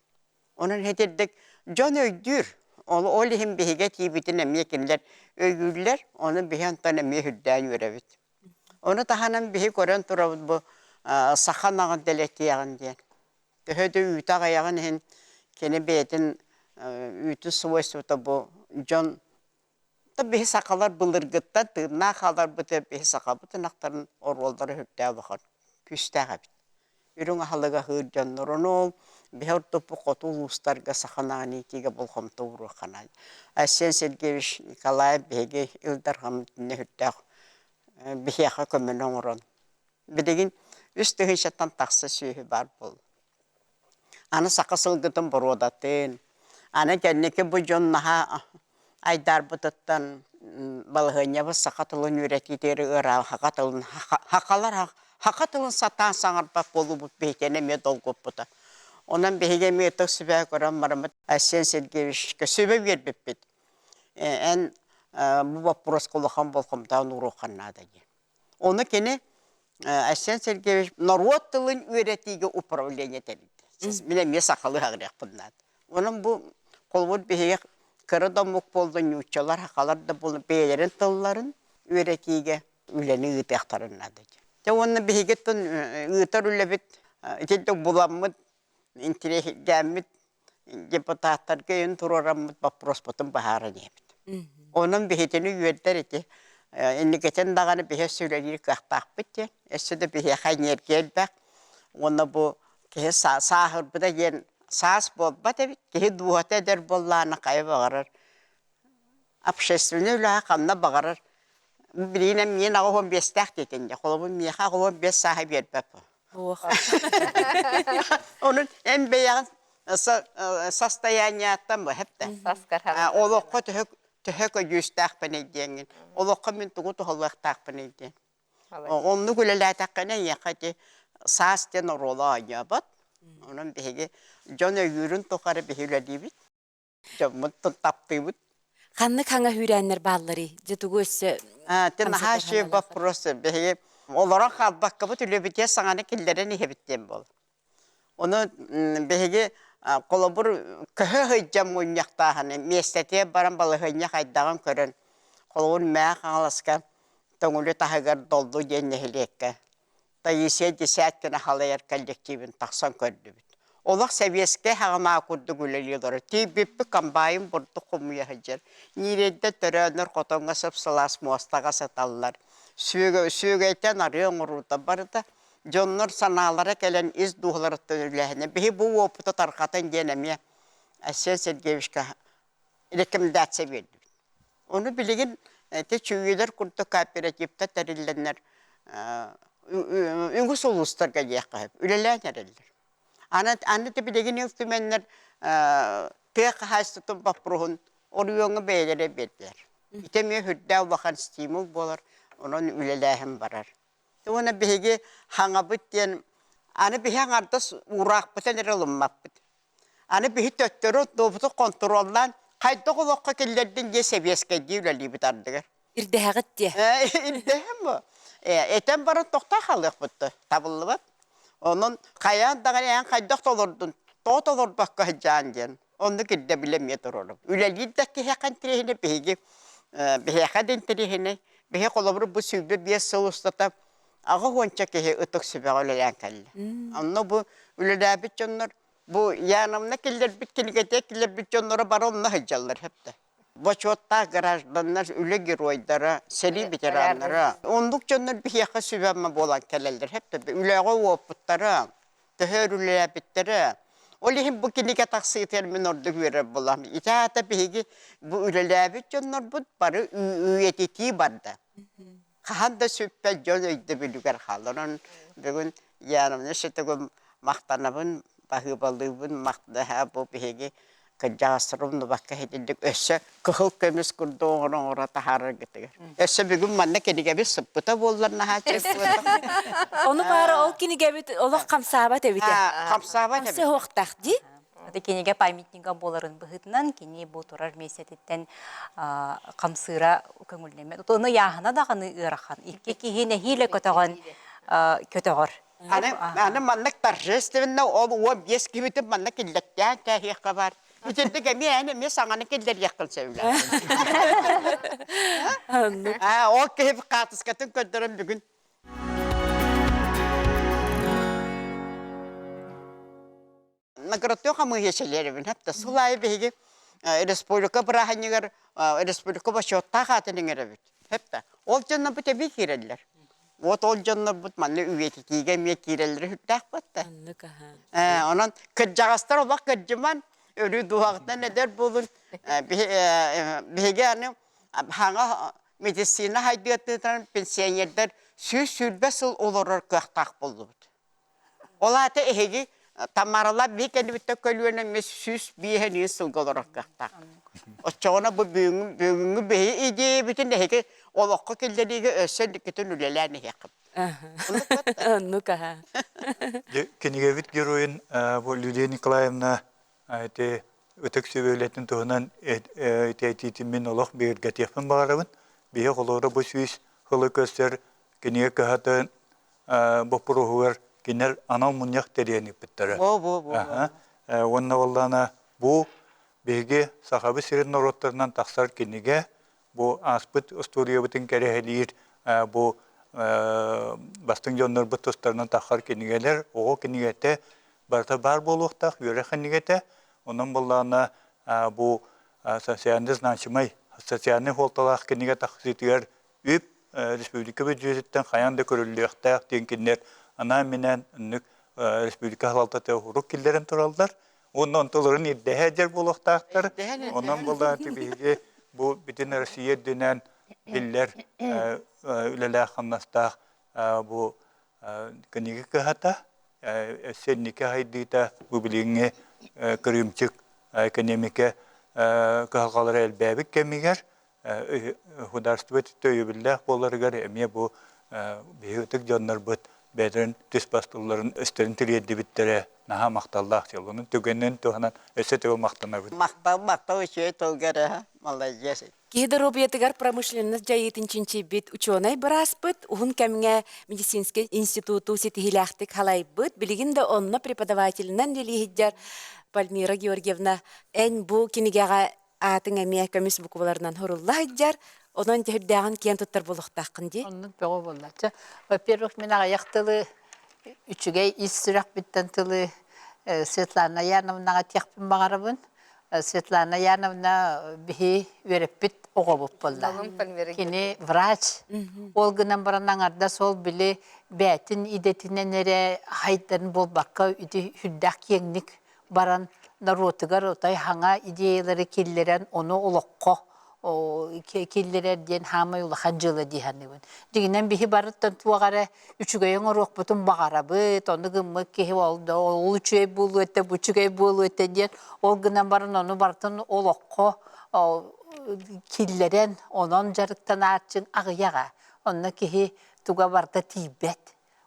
Onun hededik can öydür. O lehim bihiga tibitin emyekinler öygürler. Onu bihan tanemiye hüdden yürevit. Onu tahanan bihi koran turabud bu sahanağın deleti yağın diyen. Töhödü üyta ayağın hen kene beytin üytü suvaysıta bu can da bihi sakalar bılırgıtta tırnağı kalar bu da bihi sakal bu tırnakların orolları hüdden bakar. Küste kabit. Ürün ahalıga hır canlar onu Behar topu kotu uluslarga sahanani tiga bolham touru kanay. Asen Sergeyevich Nikolaev bege ildar hamdine hüttak bihiyaha kömenen oran. Bedegin üstü hişatan taksa sühü bar bol. Ana sakasıl gıtın borodatın. Ana kendike bu jonnaha aydar butattan balhınya bu sakatılın üretiteri ıra hakatılın satan sanarpak bolu bu behtene me dolgup buta. Ondan behige metak sübeye koran maramat Asen Sergeyevich sübe verbepet. En bu vapros koluğan bolkamdan uğruğan nadayı. Onu kene Asen Sergeyevich narvatılın ürettiği upravlenya teridi. Siz bile me sakalı ağrıyak bundan. Onun bu kolvur behige kırıda mukboldan yuçalar hakalar da bunu beylerin tılların ürettiği üleni ıtıqtarın nadayı. Те онны бигеттен ытар үлебит, итек буламмыт, интерес гәммит, депутаттар көйін турараммыт вопрос потом бахара немит. Onun bihitini yüedder eti. Inni geçen dağını bihe söylenir kahtak bitti. Esse de bihe kayner gelbek. Ona bu kihe sahır bu da yen sas bol batı kihe duhat eder bollana kayı bağırır. Общественный ла kanna bağırır. Birine min ağım bestak detince. Kolumun miha ağım bes sahibi etbep. Onun en beyan состояниятан bu hep de. Саскар Олоққа төһөкө жүстәк пенедеңин. Олоққа мен тугу тухаллактак пенеден. Онны күлеләтәккәнә яқати састен рола ябат. Onun беге жона юрүн тохары бехиле дибит. Жомут таптыбыт. Ханны хаңа хүрәннәр баллары. Жетугу өссө. Тен хаши вопрос беге олара хаббакка бу төлөбите саңаны киллерен ихебиттен бол. Оны беге колобур көһө хыҗам уйнактаһаны местете баран балы хыйня хайдаган көрөн колобур мә халаска тоңулы тахагар долду деннеһлекке тайысе десәткәне халаяр коллективин таксан көрдү бит. Олак сәвиескә хагама курды гүлелеләр. Тибип камбайым бурды кумыя хәҗер. Ниредә төрәнер котонга сапсалас мостага саталлар. Сүгәйтән арыгын урута барда Jonlar sanalara gelen iz duhları tönürlehine. Bihi bu opita tarkatan genemiye Asya Sergeyevişka rekomendasyon verdi. Onu bilgin te çüyüler kurdu kooperatifte terillenler üngüs uluslarga yakayıp. Üleleğen erilir. Anı te bilgin yöftümenler tek hastaton bapruhun oruyonu beylere verdiler. İtemiye hüddev bakan stimul bolar. Onun üleleğen barar. Ona bihege hangabıt diyen, anı bihe hangardas uğrak biten erolunmak bit. Anı bihi töttörü dobutu kontrollan, kayda kulakka kellerden ye seviyeske diyorlar bit ardıgar. İrdehağıt diye. İrdehem mi? Eten barın tokta halık bitti, tabıllı bat. Onun kayan dağın en kaydak olurdun, toğut olurdu bakka hıcan diyen. Onu gidde bilemiyor dururum. Üleliyddeki hekan tirihine bihege, bihe kadın tirihine, bihe kolabır bu sübbe bir sığustata, ağı honça kehe ıtık sübeği yankali. Anna bu ülelâ bitçonlar, bu yanımna killer bitkinigete killer bitçonlara bar onunla hıcallar hep de. Boçotta garajdanlar üle giroydara, seri bitiranlara. Onduk çonlar bir yaka sübeme bolan kelleller hep de. Üleğe oputlara, töhör ülelâ bittere. Olihim bu kinike taksi termin orada göre bulam. İtaata bihigi bu ülelâ bitçonlar bu barı üyetiti barda. Kahanda süper jönöydü bilüger halının bugün yanımda şetegüm maqtanabın bahıbalığın maqtaha bu bihegi kajasırımdı bakka hedildik össe kıhıl kömüs kurdu onu orata harar gittiler. Össe bugün manna kenige bir sıppıta bollar naha çekti. Onu bari ol kini gebit olaq kamsabat ebite. Kamsabat Kamsa hoqtaq di. Кенеге памятника боларын быһытынан кене бу турар месететтен камсыра көңүлнеме. Оны яһына даганы ырахан. Икки кихине хиле көтөгөн көтөгөр. Аны маннык торжественно ол бес кибитип маннык иллеттен тахи кабар. Итендеге мен саңаны келдер якын сөйләр. О кеп катыскатын көдөрөм бүгүн. Наградтоға мы ешелерін хәпті. Сулай бейге республика біраханегер, республика башотта қатыныңыр бит. Хәпті. Ол жонна бұт әбей керелер. Ол жонна бұт манны үйеті кейге ме керелер хүттәк бұтты. Онан кіржағастар олақ кіржіман өрі дуағыдан әдер болын. Бейге әні хаңа медицина хайдыяттыдан пенсионердер сүрбәсіл оларыр көқтақ болды бұд. Ол аты әйге Tamaralar bir kendi bitti kölüğüne mesüs bir hediye sılgılarak kalktı. O çoğuna bu büyüğünü beyi idi bütün de heki olakka kelleri ösendik bütün ülelerini yakıp. Onu kaha. Kenigevit geroyun bu Lydia Nikolaevna ötek söyleten tohunan etitimin olak bir gatiyafın bağırabın. Bir kolora bu süs hılı göster kenige kahatın bu prohuver Kinler ana munyak teriyeni bittere. Onunla vallana bu bege sahabe sirin norotlarından taksar kinige bu aspet Asturiya bütün kerehelir bu бастың жоннор бұт тостарынан таққар кенігелер, оғы кенігете барта бар болуқтақ, үйрі кенігете, onun bollarına bu sosyaliniz nanşımay, sosyalini holtalaq keniga taqsitiger üp Respublika büdjetten hayan da körüllüyaqtaq denkinler ana menen nük Respublika halalta tehuruk killerin turallar. Ondan toların iddehacer boluqtaqtar. Ondan bollar tibigi bu bütün Rusiya dönen biller ülelaq xamnastaq bu keniga kahata sennika haydita bu bilinge kırımçık ekonomika kalkaları elbabik kemiger hudarstvet töyübillah bollarıgar emiye bu biyotik canlar bıt bedren tüspastulların üstlerin tiriyedi bittere naha maktallah yolunun tügenin tuhanan esete o maktana bit. Мактау şey toğgara ha. Молодец. Киһи робиятыгар промышленность жайытынчинчи бит ученый быраспыт, ухун кәміңе медицинский институту сетихиляхтык халайбыт, билигин да онна преподавателінен делихиджар Пальмира Георгиевна ән бу кинигеға атын әмия көміс букваларынан хоруллахиджар, онан жәрдәғын кен туттар болуқтақын де. Onun doğu bollaca. Во-первых, мен аяқтылы üçüge iş sürak bitten tılı Svetlana Yanovnaga tekpin bağırabın. Svetlana Yanovna bihi verip bit oğubup bolla. Kini vraç. Ol günden barandan arda sol bili bәтін idetine nere haydan bol bakka üdü hüddak yenglik baran narotыгар otay hanga ideyaları killeren onu olokko o killere diyen hamay ulakan jılı dihanibin. Diginen bihi barıttan tuğara üçügeyen orok butun bağarabıt, onu gımık kehi oldu, ol üçüge bulu ete, bu üçüge bulu ete diyen, ol günden baran onu barıttan olokko killeren onun jarıktan açın ağıyağa. Onunla kehi tuğa barda tibet.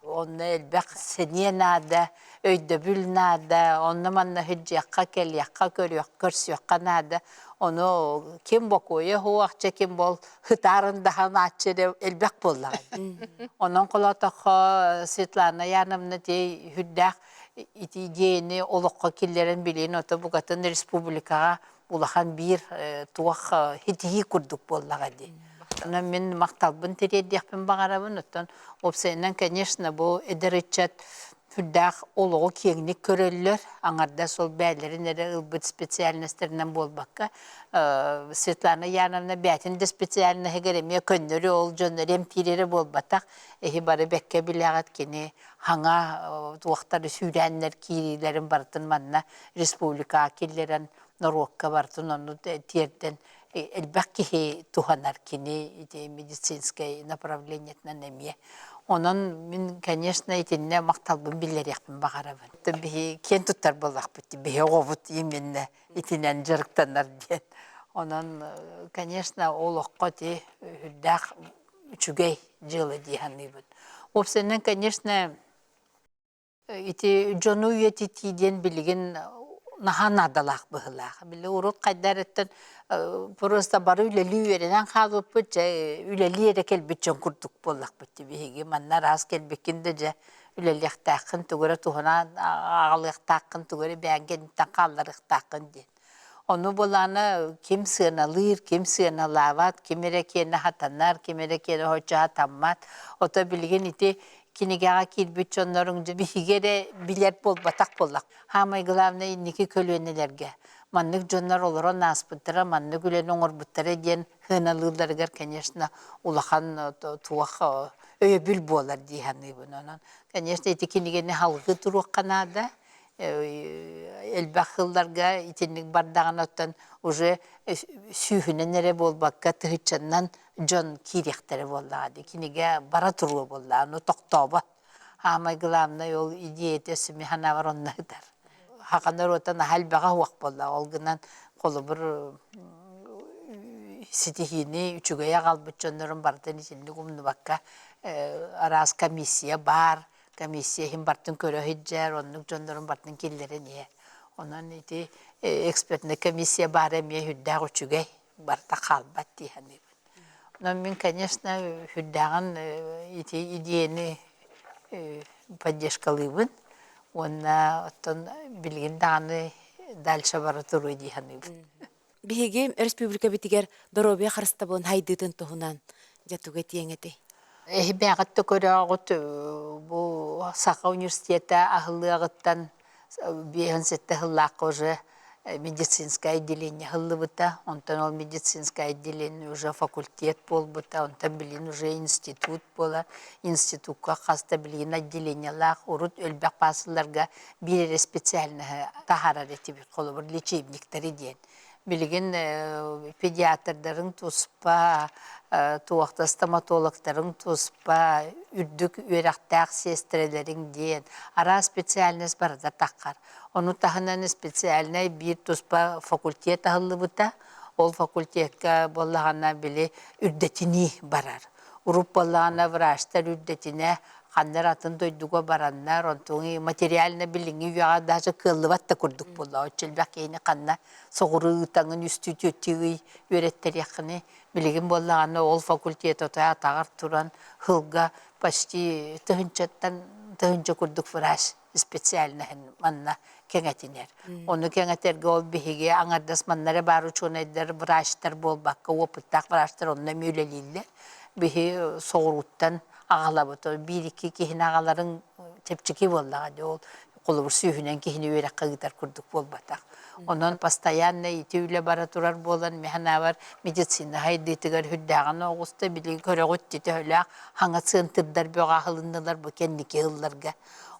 Onu elbek seniye nada, öydebül nada, onu manna hücciyakka kel yakka körüyak, körsüyakka nada. Onu kim bokuya, hu akça kim bol, hıtarın daha naçere elbek bolla. Onun kulatağı Svetlana Yanovna diye hüddak iti diyeni olukka killerin bileyin ota bu katın Respublikaga ulahan bir tuğak hitihi kurduk bolla diye. Мен мақталбын тередияқпен бағарабын, оттан опсайынан, конечно, бұл эдеречат хүддақ олығы кеңнік көрелілер, аңарда сол бәлерін әрі ұлбыт специальностерінен болбаққа. Светлана Яновна бәтінде специаліне хегереме көннері ол жонлары емтирері болбатақ, эхи бары бәкке білағат кені хаңа уақтары сүйрәнлер кейрилерін бартын манна республика келерін Норокка бартын, оны терден elbette tuhanar kini медицинское направление на неме. Onun min конечно itine maktalbın biller yakın bağarabın. Tabii ken tutar bolak bitti. Bihe ovut yeminne itinen jarıktanar diyen. Onun конечно olokka di hüddak üçügey jılı diyanibın. Opsenen конечно iti jonu yeti diyen bilgin nahan adalaq bıhılaq. Bile urut qaydaretten просто бары үлелі үйерінен қалып бұт, үлелі ере келбетчен күрдік болақ бұтты бейге. Манна раз келбекінде жа үлелі ақтақын түгірі туғына ағалы ақтақын түгірі бәңгенттен қалар ақтақын ден. Onu bolana kim sığınalır, kim sığınalavат, kim erekeni hatanlar, kim erekeni hoca hatanmat. O da bilgin iti kinigağa kilbüç onların bihigere biler bol batak bolak. Hamay gılavna inniki kölünelerge. Manlık jonlar olur naspıttıra, manlık ülen oğur bıttıra diyen hınalılargar конечно ulakan tuğak öyebül bolar diyanı bunun. Конечно iti kinigeni halgı turuq kanada. Elbaqıllarga itinlik bardağın ottan уже sүйhüne nere bolbakka tıhıçandan jon kiriktere bolladı. Kinige bara turu bolladı. Onu toqtobat. Hamay gılamna yol idiyet esimi hana var onna hıdar. Haqanar otan halbağa huaq bolladı. Olgınan kolu bir sitihini üçügeye qalbıt jonların bardan itinlik umnu bakka araz komissiya bar. Komissiya him bartın körü hiccer, onun jonların bartın killeri niye. Onun iti ekspertine komissiya bar emiye hüddağ uçugay barda qalbat diye. Onun min конечно hüddağın iti idiyeni поддержкалыбын. Ona otan bilgin dağını dalşa bara turu diye. Bihege Respublika bitiger dorobiya qarısta bolun haydıtın tohunan jatuga tiyengete. Бәғатты көріғыт бұл Сақа университеті ағылығыттан бейін сетті ғылақы уже медицинское отделение ғылы бұта, онтан ол медицинское отделение уже факультет бол бұта, онтан білін уже институт бола, институтқа қаста білін отделениялақ, ұрыт өлбәк басыларға бірері специально тахарар етебі қолы бір лечебниктері ден. Білген педиатрдарын туспа, туақта стоматологтарын туспа, үрдік өрақтақ сестрелерін ден. Ара специальность барда таққар. Оны тағынан специальный бір туспа факультет ағылы бұта. Ол факультетка болағана біле үрдетіні барар. Ұруп болағана врачтар үрдетіне қандар атын дойдуға бараннар, онтоңы материалына біліңі үйаға даже кыллыбатта күрдік болла. Өтчелбәк кейіні қанна соғыры ұтаңын үсті төттегі өреттер яқыны білігін боллағаны ол факультет отая атағар тұран хылға почти тұхынча күрдік врач специально манна кеңетінер. Оны кеңетерге ол біхеге аңардас маннары бару чонайдар врачтар болбаққа, опыттақ врачтар онына мөлелейлер. Біхе соғыруттан ағалабыты, бір-екі кейін ағаларын тепчеке болдағады, ол қолыбыр сүйінен кейін өрек қағыдар күрдік болбатақ. Онын постоянно ити үйлі бара тұрар болан, механа бар медицина хайдетігер хүддағын оғысты, білі көрі ғыттеті өліғ, хаңа центрдар бөға ғылындылар бұл кәннеке ғылларға.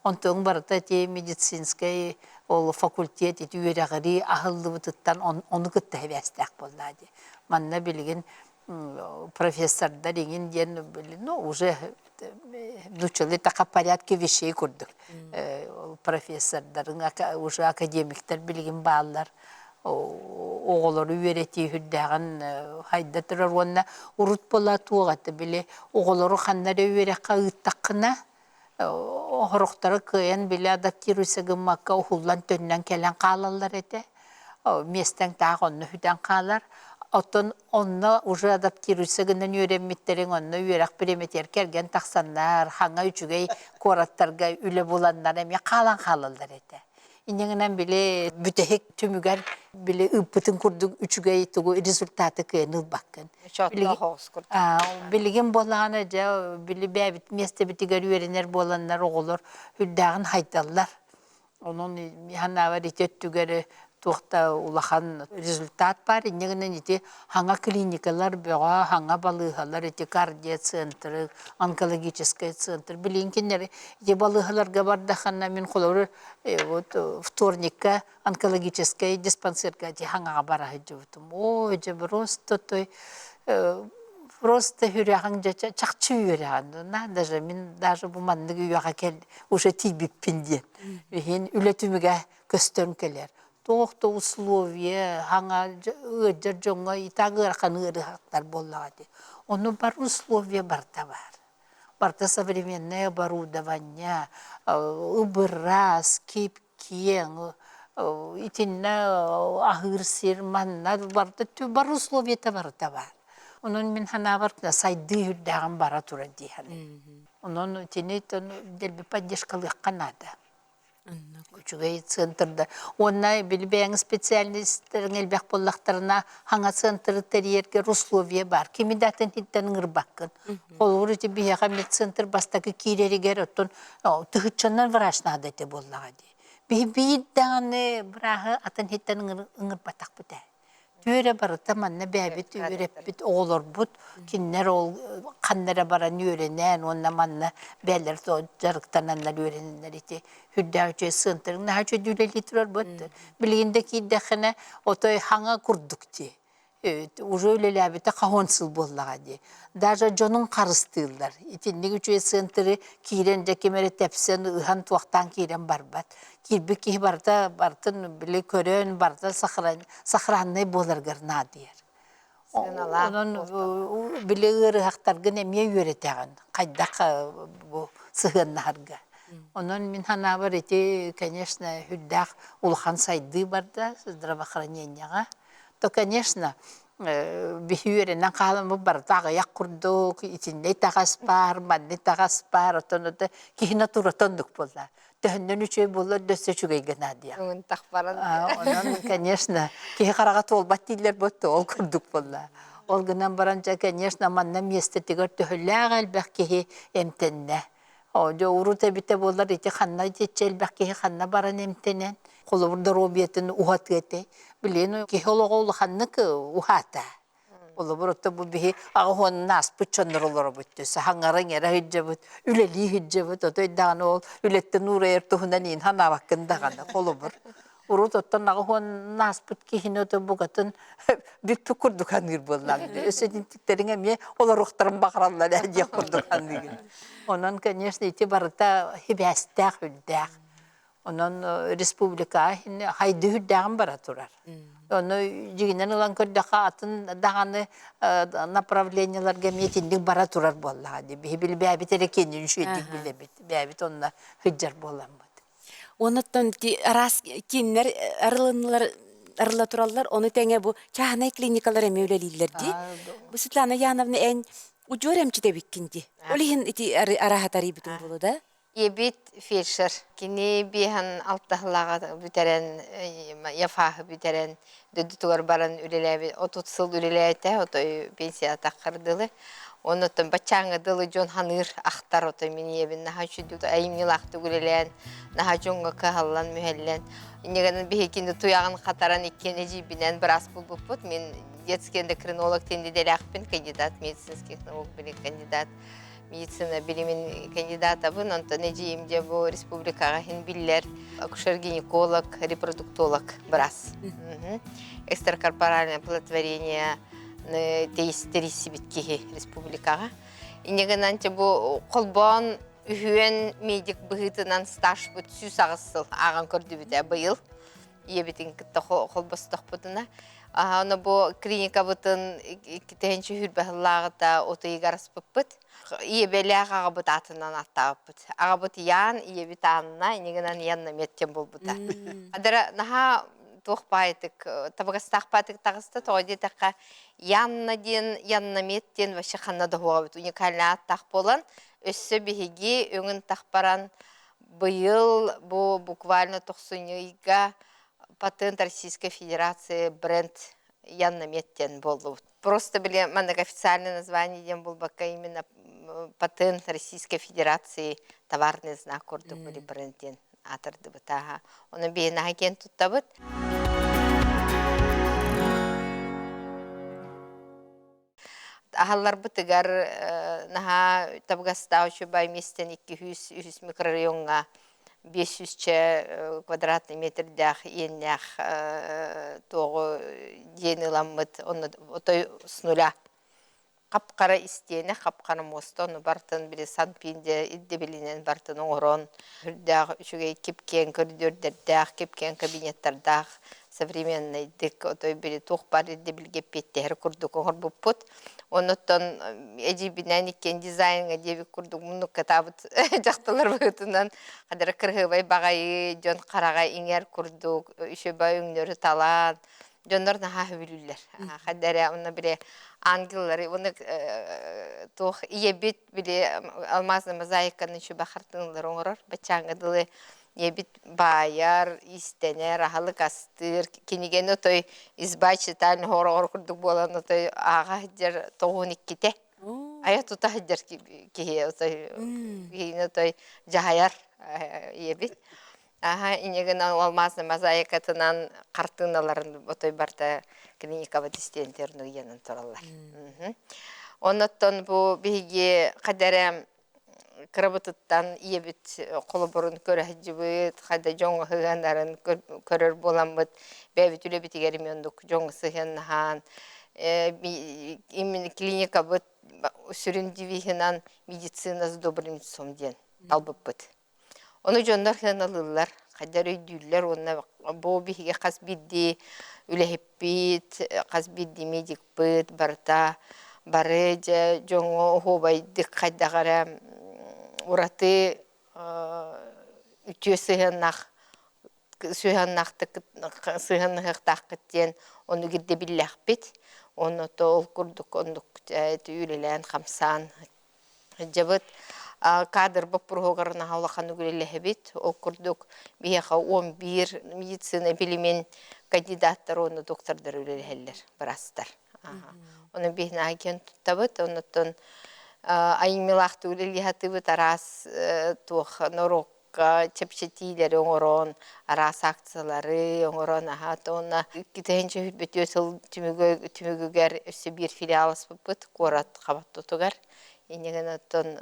Онтың барыта те медицинскай ол факультет ити өрегірі ағылды бұтыттан оны күтті әвәстәк болдады. Манна білген профессордар еңін ден, ну, уже начали тақа порядке вещей күрдік. Профессордарын, уже академиктер білген балалар, оғылары өреті хүддәғін хайда тұрар онына ұрыт бола туғаты біле, оғылары қаннары өреққа ұттаққына, оғырықтары көйен біле адаптируйса ғымаққа оғылан төннен келен қалалар еті, местен тағы оны хүден қалар, Отон онна уже адаптируйса гынан үйренметтерін онна үйрек біреметер керген тақсаннар, хаңа үчігей кораттарға үлі боландар әме қалан-қалалдар еті. Инеңінен біле бүтәхек түмігер біле үппітін күрдің үчігей тұғы результаты күйен ұлбаққын. Білген болағаны жа біле бәбіт месті бітігер үйренер боландар оғылыр хүлдағын хайдалар. Оның ханавар ететтігері туақта улахан результат бар. Инегінен еті хаңа клиникалар бұға, хаңа балығалар, еті кардия центры, онкологический центр. Білейін кенері, еті балығаларға бардақанна мен қолары вторникка онкологический диспансерға еті хаңаға бара жүвітім. О, еті просто хүряғын чақчы үряғын. Даже мен даже бұл мандығы үйаға кел, уже тейбіппен ден. Үлетіміге көстерін келер. Тоқты условия, хаңа өджір жоңа, итағы арқан ұрықтар болағады. Оны бар условия барда бар. Барда современное оборудование, убырас, кепкен, итінна ағыр серманна, бар условия барда бар. Onun min hana var da saydı hüddağın bara tura diyen. Onun tini delbi поддержкалык канада. Küçüğey centerda. Ona bilbeğin spesialistlerin elbek bollaklarına hanga center teriyerke Ruslovya var. Kimi daten hitten ngırbakın. Olur iti bir hakamet center bastaki kireri gerotun. Tıhıçanlar vraşna adeti bollağıdı. Bir dağını bırağı atan hitten ngırbatak bu da. Tüyre barıta manna bäbit üretbit oğulur but. Kinler ol kanlara baran öğrenen onna manna beller to jarıktananlar öğrenenler iti. Hüddäçe sığıntırın näçe dülelitrar but. Bilgindeki däxine otoy hanga kurdukti. Уже өлеләбіті қауынсыл боллағады. Даже жонын қарыстылдар. Итіндегі үче сынтыры кейрен жекемері тәпсен ұхан туақтан кейрен барбат. Кирбі кей бартын білі көрен барда сақыранны боларғыр надыр. Onun білі ұрықтарғын әме өретәғін. Қайдақ сығыннарға. Onun min hana var eti, конечно, hüddақ улхан сайды барда, здравоохранениеға. То, конечно, бихюренен қалымы бар, тағы яқ құрдық, итінде тағас бар, манны тағас бар, отын-оты кейіна тұратындық болда. Төхінден үшей болар, дөсі жүгей генадия. Оның тақ баран. Onun, конечно, кейі қараға толбат дейлер бұтты, ол құрдық болда. Ол гынан баранча, конечно, манна месте тигер төхілләғ әлбәқ кеһи эмтенне. Жо уру тәбите болар, ити ханна жетче әлбәқ кеһи ханна баран эмтенен. Қолы бұрда робиетін ухат гете. Білен, кеһи олығы ханны кі ухата. Олы бұрытты бұл бігі ағуын нас бұтчаныр олары бұттысы. Хаңарың әрі хиджа бұт, үлелі хиджа бұт. Отой дағаны ол үлетті нұры әртуғынан ең хана баққын дағаны. Қолы бұр. Урут оттан ағуын нас бұт кейін өті бұғатын бүк күрдіған ғыр болған. Өсетінтіктерің әме олар ұқтырын бақыралар әде күрдіған ғыр. Онан, конечно, ити барыта хибәстәқ үлдәқ. Онан республика хайды хүддәғын бара тұрар. Оны жігінен ұлан көрдіға атын дағаны направленияларға метіндік бара тұрар болаға. Білі бәбіт әрекенін шүйдік білебіт. Бәбіт онына хүддер болан бұд. Онуттан арас киннер арыла тураллар, оны тәңе бу чаханай клиникалар әме өлелейлер ди. Бу Светлана Яновна ән уджор әмчі дәбіккінді. Олихин ити арахатари бітін болу да? Ебит фельдшер. Кини бихан алтахлага бүтерен, яфахы бүтерен, дөдүтугар баран үлеләби, 30 сыл үлеләйте, отой пенсия тақырдылы. Онуттан бачаңы дылы жон ханыр ақтар отой мені ебін, наха чүдді айымнилақты үлелән, наха жонға кахаллан мүхеллән. Инегенен бихекинді туяғын қатаран иккен ежибінен бір ас бұл бұппыт. Мен детский эндокринолог тендеделі ақпен кандидат, медицинский технолог білі кандидат. Медицина билимин кандидата бун, онто нежиимде бу республикага хин биллер, акушер-гинеколог, репродуктолог брас. Экстракорпоральное оплодотворение теистериси биткихи республикага. Инегенанче бу колбон үйен медик быгытынан стаж бут 100 сыл аган көрдү бите быйыл. Ебитин кытта колбосток бутуна. Оны бу клиника бутун китенче хүрбахлагыта отойгарас буппут. Иебелях агабыт атынан аттабыт. Агабыт ян иебит анна, инегенан янна меттен болбута. Адара наха тухпайтык, табагастахпатык тагыста тоди такка янна ден, янна меттен ваще ханна дагуабыт. Уникальный аттах болан, өссө бихиги өңін тахпаран быйыл бу буквально 90-га патент Российской Федерации бренд янна меттен болду. Просто были манак официальное название ден был бака именно патент Российской Федерации товарный знак корду были бренден атырды бытаға. Оны бейін аген тұттабыт. Ахаллар бытыгар наха табгастаучы бай местен 200 микрорайонға 500 квадратный метрдях еннях тоғы дені ламмыт, оны отой с нуля. Қапқара истене, қапқара мосты, оны бартын біле Санпинде, иддебелінен бартын оңырон, үрдәғ үшіге кепкен көрдердердәғ, кепкен кабинеттердәғ, современный дик, отой біле тоқ бар иддебілге петтер күрдік оңыр бұппыт. Оныттан әдебінен екен дизайнға дебі күрдік мұны катабыт жақтылар бұғытынан қадыры кірғыбай бағайы, жон қараға еңер күрдік, үші бай өңнері талан, жондар наға хүбілілер. Қадыры оны біле ангеллары, оны тоқ иебет біле алмазны мозаиканы үші бақартыңылар оңырар, бачаңыдылы ебит байар, истенер, ахалық астыр, кенеген отой изба читальный хор күрдік болан отой аға хыджар тоғын иккете. Ая тута хыджар кеге отой, кейін отой жағаяр ебит. Инеген алмазны мозаикатынан қартыңналарын отой барда клиника батистентерну енін тұралар. Оннаттан бұл бейге қадәрі Крабытыттан иебит қолы бұрын көрәжібіт, қайда жоңғы хығандарын көрір боламбыт, бәбіт үлебіт егерімендік жоңғы сығынған, именно клиника бұт сүріндівігінен медицина с добрым сомден албып бұт. Оны жондар хыналылар, қайдар өйдүлер, оны бұл бейге қас бидді үләхіп бит, қас бидді медик бұт, барда, бары жоңғы хобайдық қайдағара ураты үтіе сыйғаннақтық кіттен оны кірде білләқ бет. Оны ол күрдік, ондық үйлелән қамсан жабыт. Кадр бұп бұрғығырына хаулақан үгілелі бет. Ол күрдік бейеға 11 медицина білімен кандидаттар оны доктордар үйлелелер, бірастар. Оны бихна кен туттабыт, оннотон айымилақты үлелихатыбыт арас тух норокка чепчетилер оңорон, арас акциялары оңорон ахат, онна китенче хүтбет өсіл түмігігер өсі бір филиалыс бұппыт, корат қабат тұтығар. Енеген оттон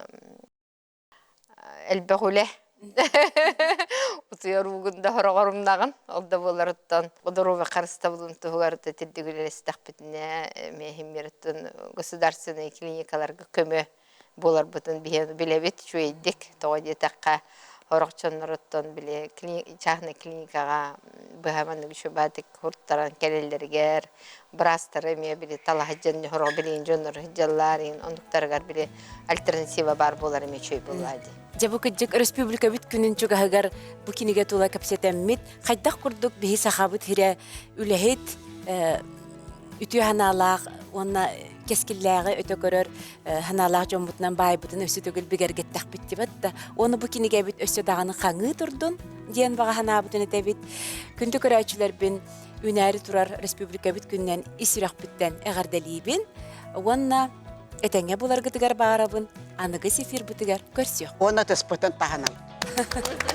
әлбәғуле. Утуяр угунда хорогорумдаган олда боларыттан одорове карыста булун тугарды тирдигилестак битне мехиммерттен государственный клиникаларга көмө болар бутун билебит чуйдик тоди такка хорогчоннороттон биле частный клиникага бахаман шубатик хурттаран келелдергер брастары ме биле талахажын хорог билин жоннор жалларын ондуктаргар биле альтернатива бар болар ме чуй булады. Жабу кыджык республика бит күнүн чугахагар бу киниге тула капсетеммит кайдак курдук бихи сахабыт хире үлехет үтү ханалак онна кескилләге өтө көрөр ханалак жомбутнан байбытын өсү төгүл бигергеттак биттибат да оны бу киниге бит өсө даганы хаңы турдун диен бага ханабытын этебит күндү көрөчүлөр бин үнәри турар республика бит күннен исирак биттен эгерделибин онна этеңе булар гытыгар баарабын аныгы сефир бытыгар көрсөк. Оны тыспытын таханам.